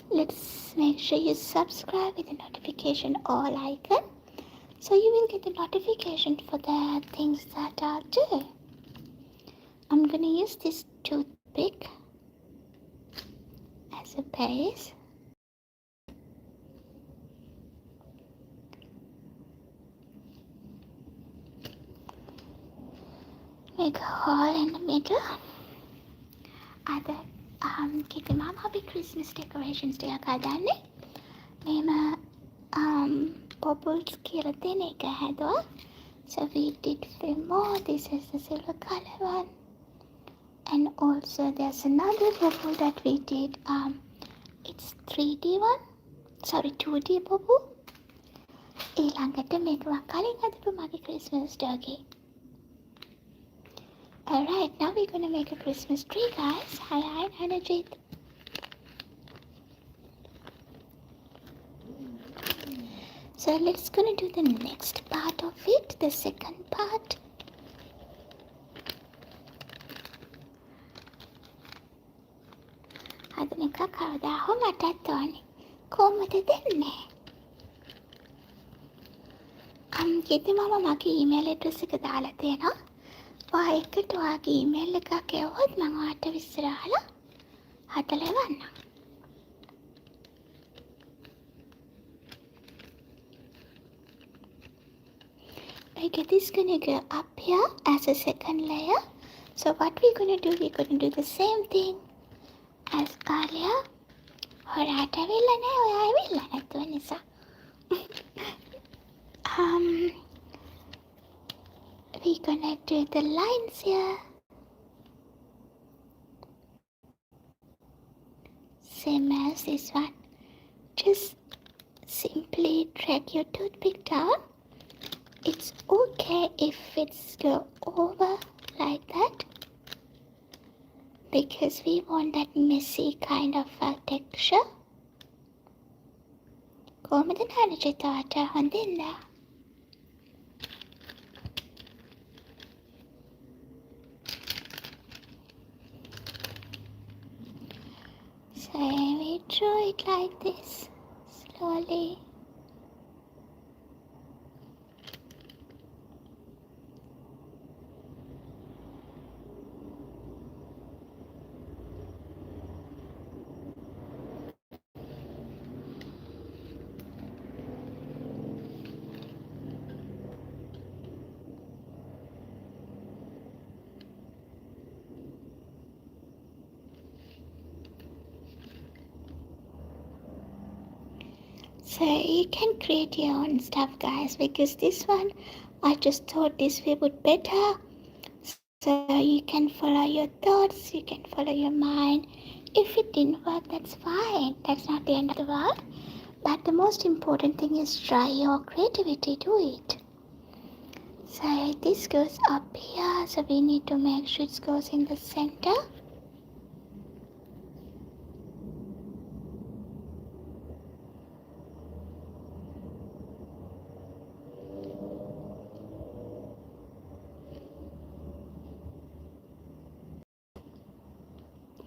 Let's make sure you subscribe with the notification all icon, so you will get the notification for the things that I do. I'm gonna use this toothpick as a base. Make a hole in the middle. Other kita mama happy Christmas decorations ටිකක් හදන්නේ. මේම bubbles කියලා තියෙන එක හැදුවා. So we did few more. This is the silver color one. And also there's another bubble that we did. It's 3D one. Sorry, 2D bubble. ඊළඟට මේක මම කලින් හදපු මගේ Christmas turkey. Alright, now we're gonna make a Christmas tree, guys. Hi, Anajit. So let's gonna do the next part of it, the second part. හදන එක කවදා හෝ මටත් ඕනේ. කොහොමද දෙන්නේ? කිති මම මගේ ඊමේල් ඇඩ්‍රස් එක දාලා තියෙනවා. ඔයා එකට ඔයාගේ ඊමේල් එකක් එවුවොත් මම ඔයාට විස්තරහලා හදලා එවන්නම්. Okay, this is gonna go up here as a second layer. So what we're gonna do the same thing as earlier. ඔයාට ඇවිල්ලා නැහැ, ඔයා ඇවිල්ලා නැතුව නිසා. We're gonna do the lines here. Same as this one. Just simply drag your toothpick down. It's okay if it's go over like that, because we want that messy kind of texture. කොහොමද නානජිතාට හොඳින්ද? So we draw it like this slowly. So you can create your own stuff, guys, because this one I just thought this way would better. So you can follow your thoughts, you can follow your mind. If it didn't work, that's fine. That's not the end of the world. But the most important thing is try your creativity, do it. So this goes up here, so we need to make sure it goes in the center.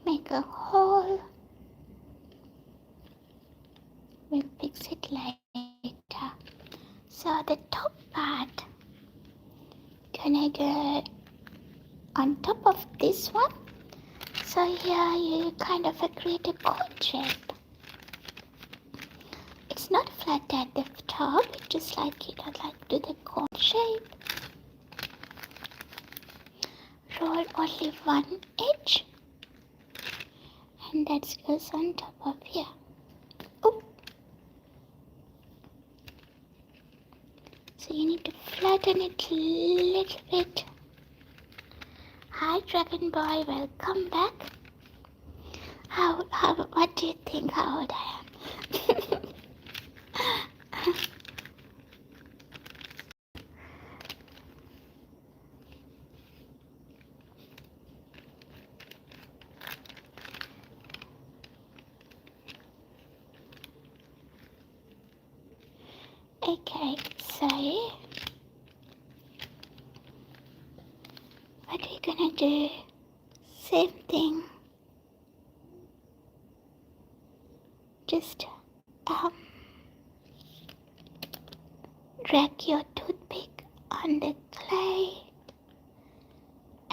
Make a hole. We'll fix it later. So the top part gonna go on top of this one. So here you kind of create a cone shape. It's not flat at the top, it's just like like do the cone shape. Roll only one edge, and that goes on top of here. Oop. So you need to flatten it a little bit. Hi Dragon Boy, welcome back. What do you think how old I am? Okay, so what we're gonna do, same thing. Just drag your toothpick on the clay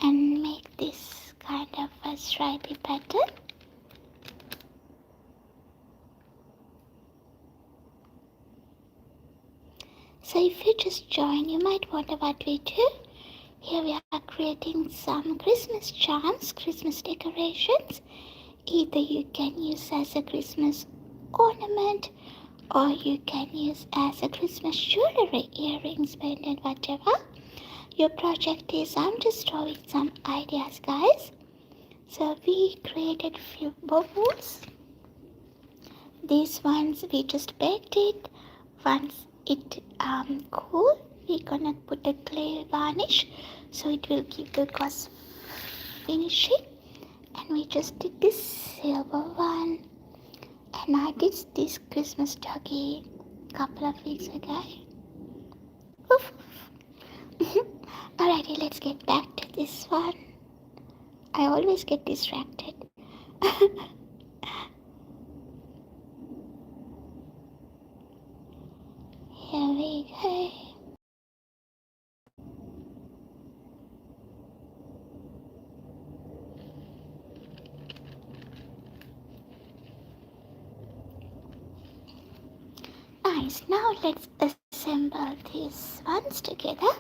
and make this kind of a stripy pattern. So if you just join, you might wonder what we do. Here we are creating some Christmas charms, Christmas decorations. Either you can use as a Christmas ornament, or you can use as a Christmas jewelry, earrings, pendant, whatever your project is. I'm just throwing some ideas, guys. So we created few bubbles. These ones we just baked it. Once it cool, we're gonna put a clay varnish so it will give the gloss finishing. And we just did this silver one, and I did this Christmas doggy a couple of weeks ago. Oof. Alrighty, let's get back to this one. I always get distracted. Here we go. Nice, now let's assemble these ones together.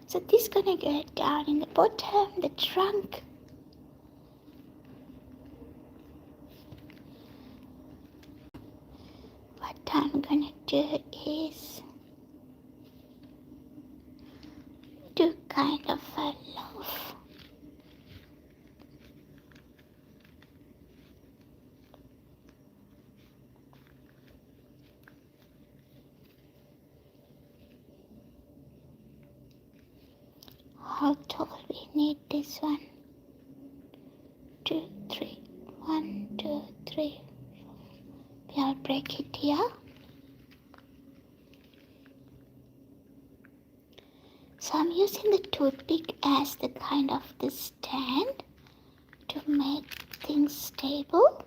So this is gonna go down in the bottom, the trunk. What I'm gonna do is do kind of a loaf. How tall we need this one? 2, 3. 1, 2, 3. We'll break it here. So I'm using the toothpick as the kind of the stand to make things stable.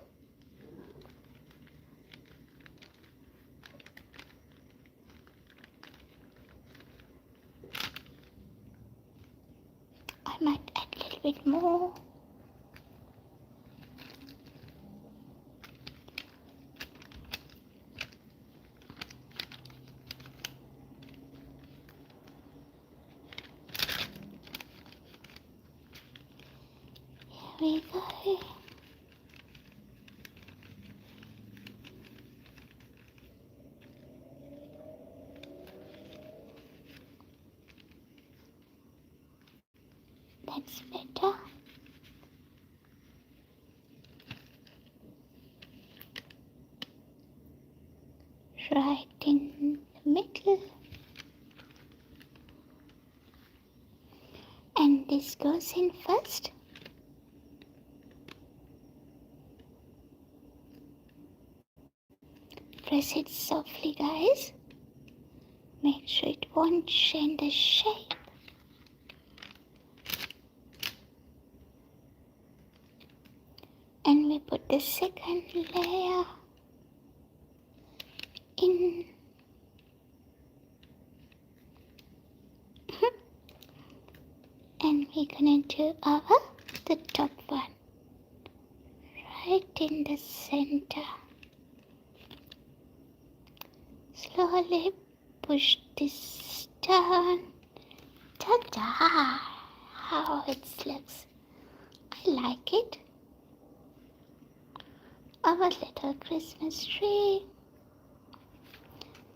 I might add a little bit more. Here we go. That's better. Right in the middle. And this goes in first. Press it softly, guys. Make sure it won't change the shape. And we put the second layer in. And we're gonna do the top one right in the center. Slowly push this down. Ta-da! How it looks. I like it. Our little Christmas tree.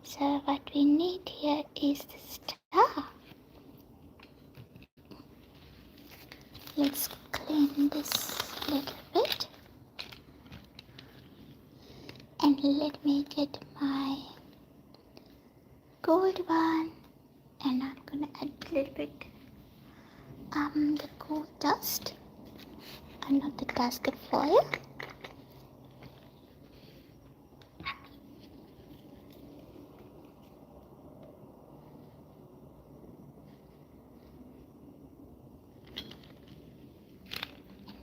So what we need here is the star. Let's clean this little bit. And let me get my gold one. And I'm gonna add a little bit the gold dust. And not the dust, the foil.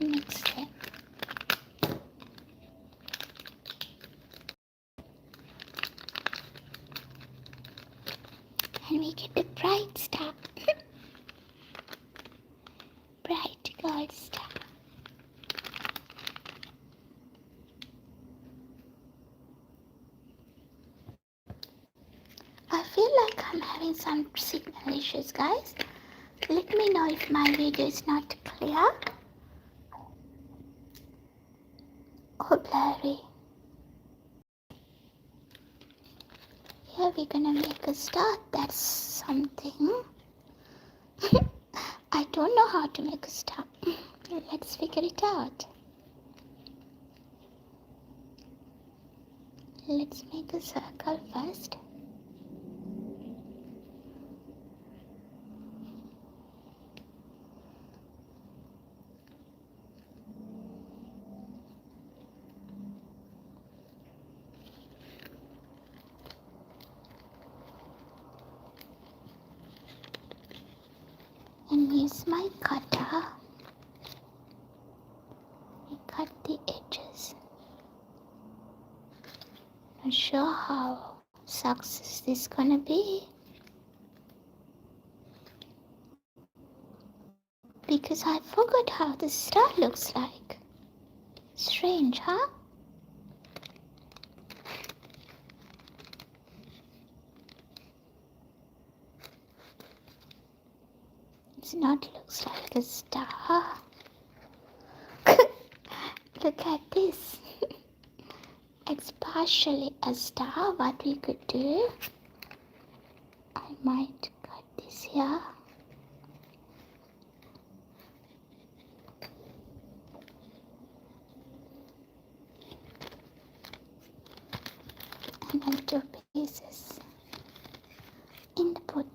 Mix them. And we get the bright star. Bright gold star. I feel like I'm having some signal issues, guys. Let me know if my video is not clear or blurry. Here we're gonna make a star. That's something. I don't know how to make a star. Let's figure it out. Let's make a circle first. And use my cutter. I cut the edges. Not sure how success this is gonna be, because I forgot how the star looks like. Strange, huh? It's not looks like a star. Look at this. It's partially a star. What we could do, I might cut this here. And then 2 pieces in the bottom.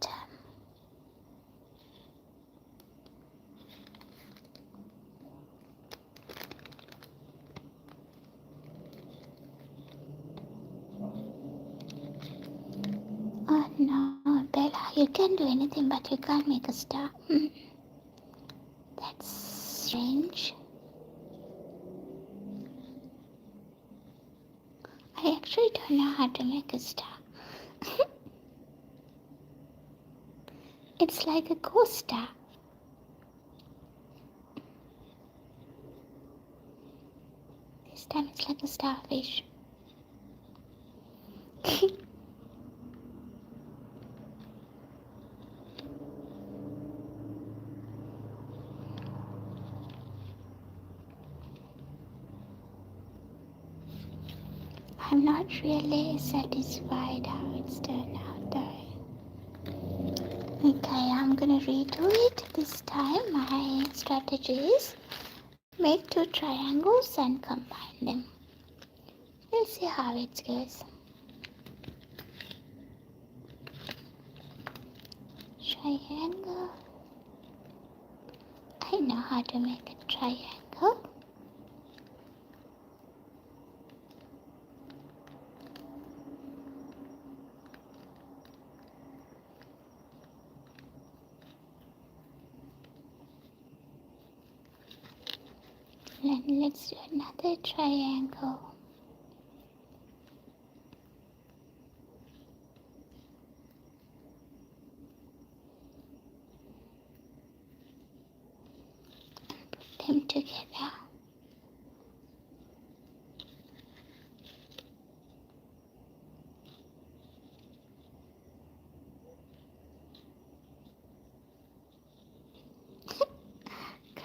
Oh no, Bella, you can do anything but you can't make a star. That's strange. I actually don't know how to make a star. It's like a co-star. This time it's like a starfish. I'm not really satisfied how it's turned out though. Okay, I'm gonna redo it this time. My strategy is make two triangles and combine them. We'll see how it goes. Triangle. I know how to make a triangle. And let's do another triangle. Put them together.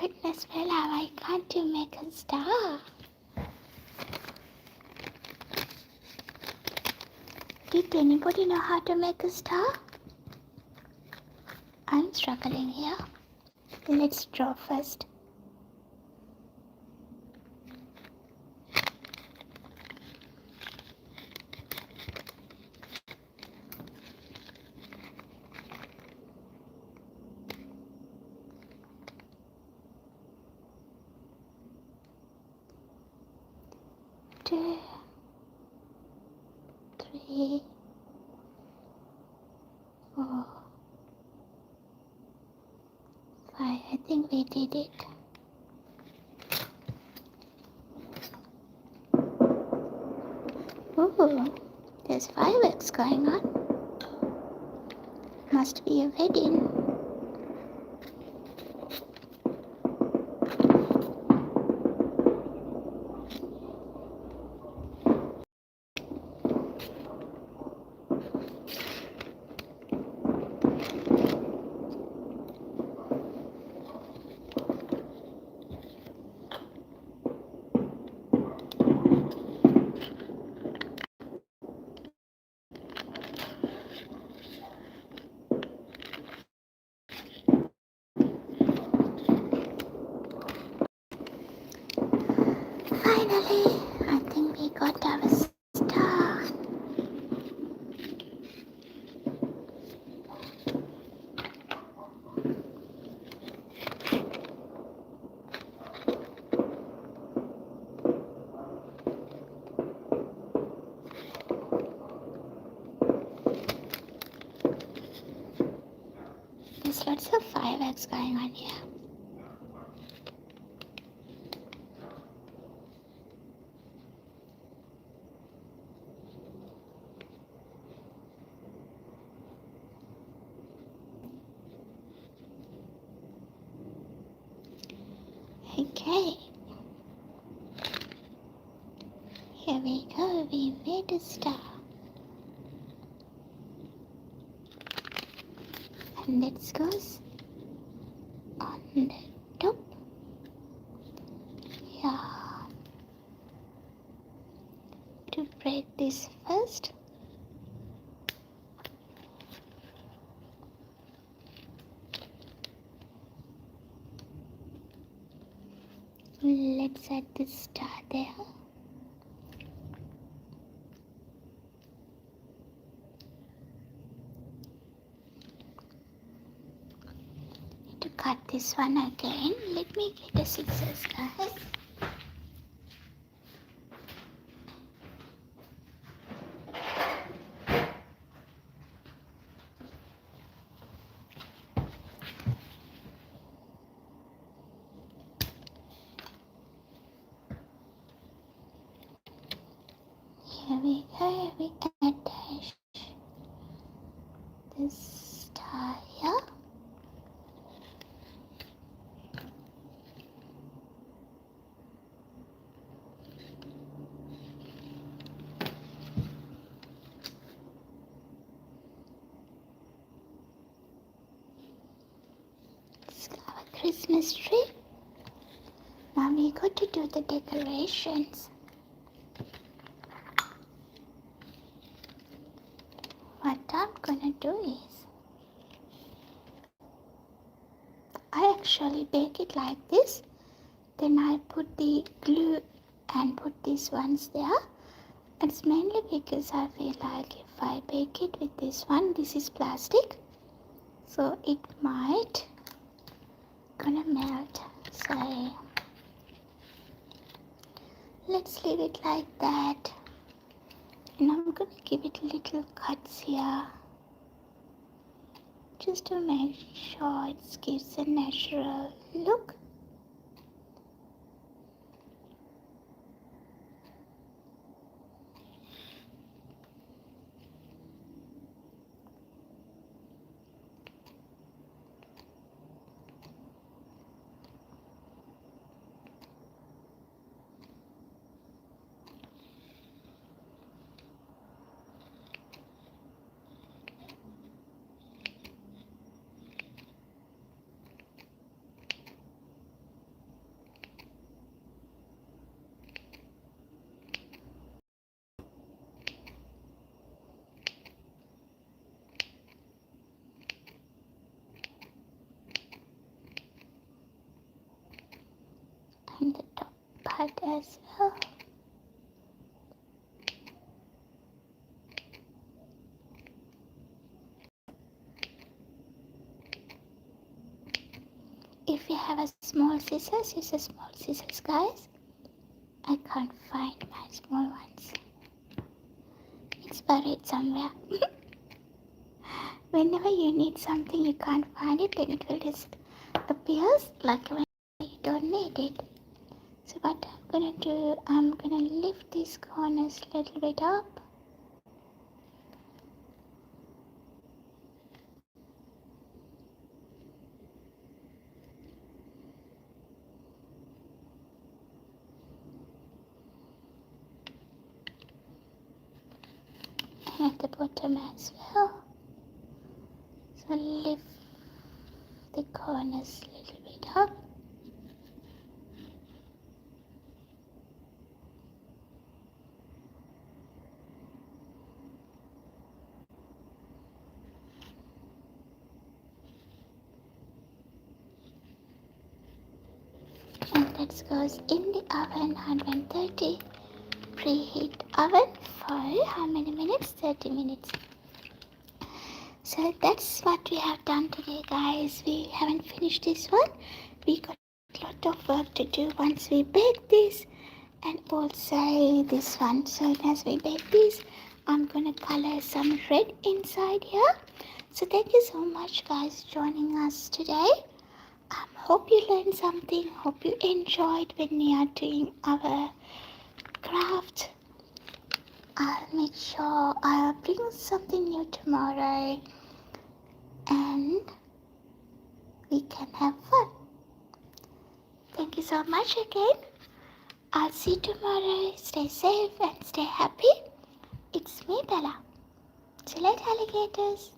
Goodness, Bella, why can't you make a star? Did anybody know how to make a star? I'm struggling here. Let's draw first. Two, three, four, five. I think we did it. Ooh, there's fireworks going on. Must be a wedding. Finally, I think we got our star. There's lots of fireworks going on here. Okay. Here we go. We made a star. And it goes on the top. Yeah. To break this first. Let's add the star there. To cut this one again, let me get a scissors, guys. Here we go, we attach this star here. It's our Christmas tree. Now we got to do the decorations. What I'm gonna do is usually bake it like this. Then I put the glue and put these ones there. It's mainly because I feel like if I bake it with this one, this is plastic, so it might gonna melt. So let's leave it like that. And I'm gonna give it little cuts here, just to make sure it gives a natural look. And the top part as well. If you have a small scissors, use a small scissors, guys. I can't find my small ones. It's buried somewhere. Whenever you need something, you can't find it, then it will just appear like when you don't need it. So what I'm gonna do, I'm gonna lift these corners a little bit up. And at the bottom as well. So lift the corners a little bit up. And that goes in the oven, 130 preheat oven for how many minutes? 30 minutes. So that's what we have done today, guys. We haven't finished this one. We got a lot of work to do once we bake this, and also this one. So as we bake this, I'm gonna color some red inside here. So thank you so much, guys, joining us today. Hope you learned something. Hope you enjoyed when we are doing our craft. I'll make sure I'll bring something new tomorrow, and we can have fun. Thank you so much again. I'll see you tomorrow. Stay safe and stay happy. It's me, Bella. See you later, alligators.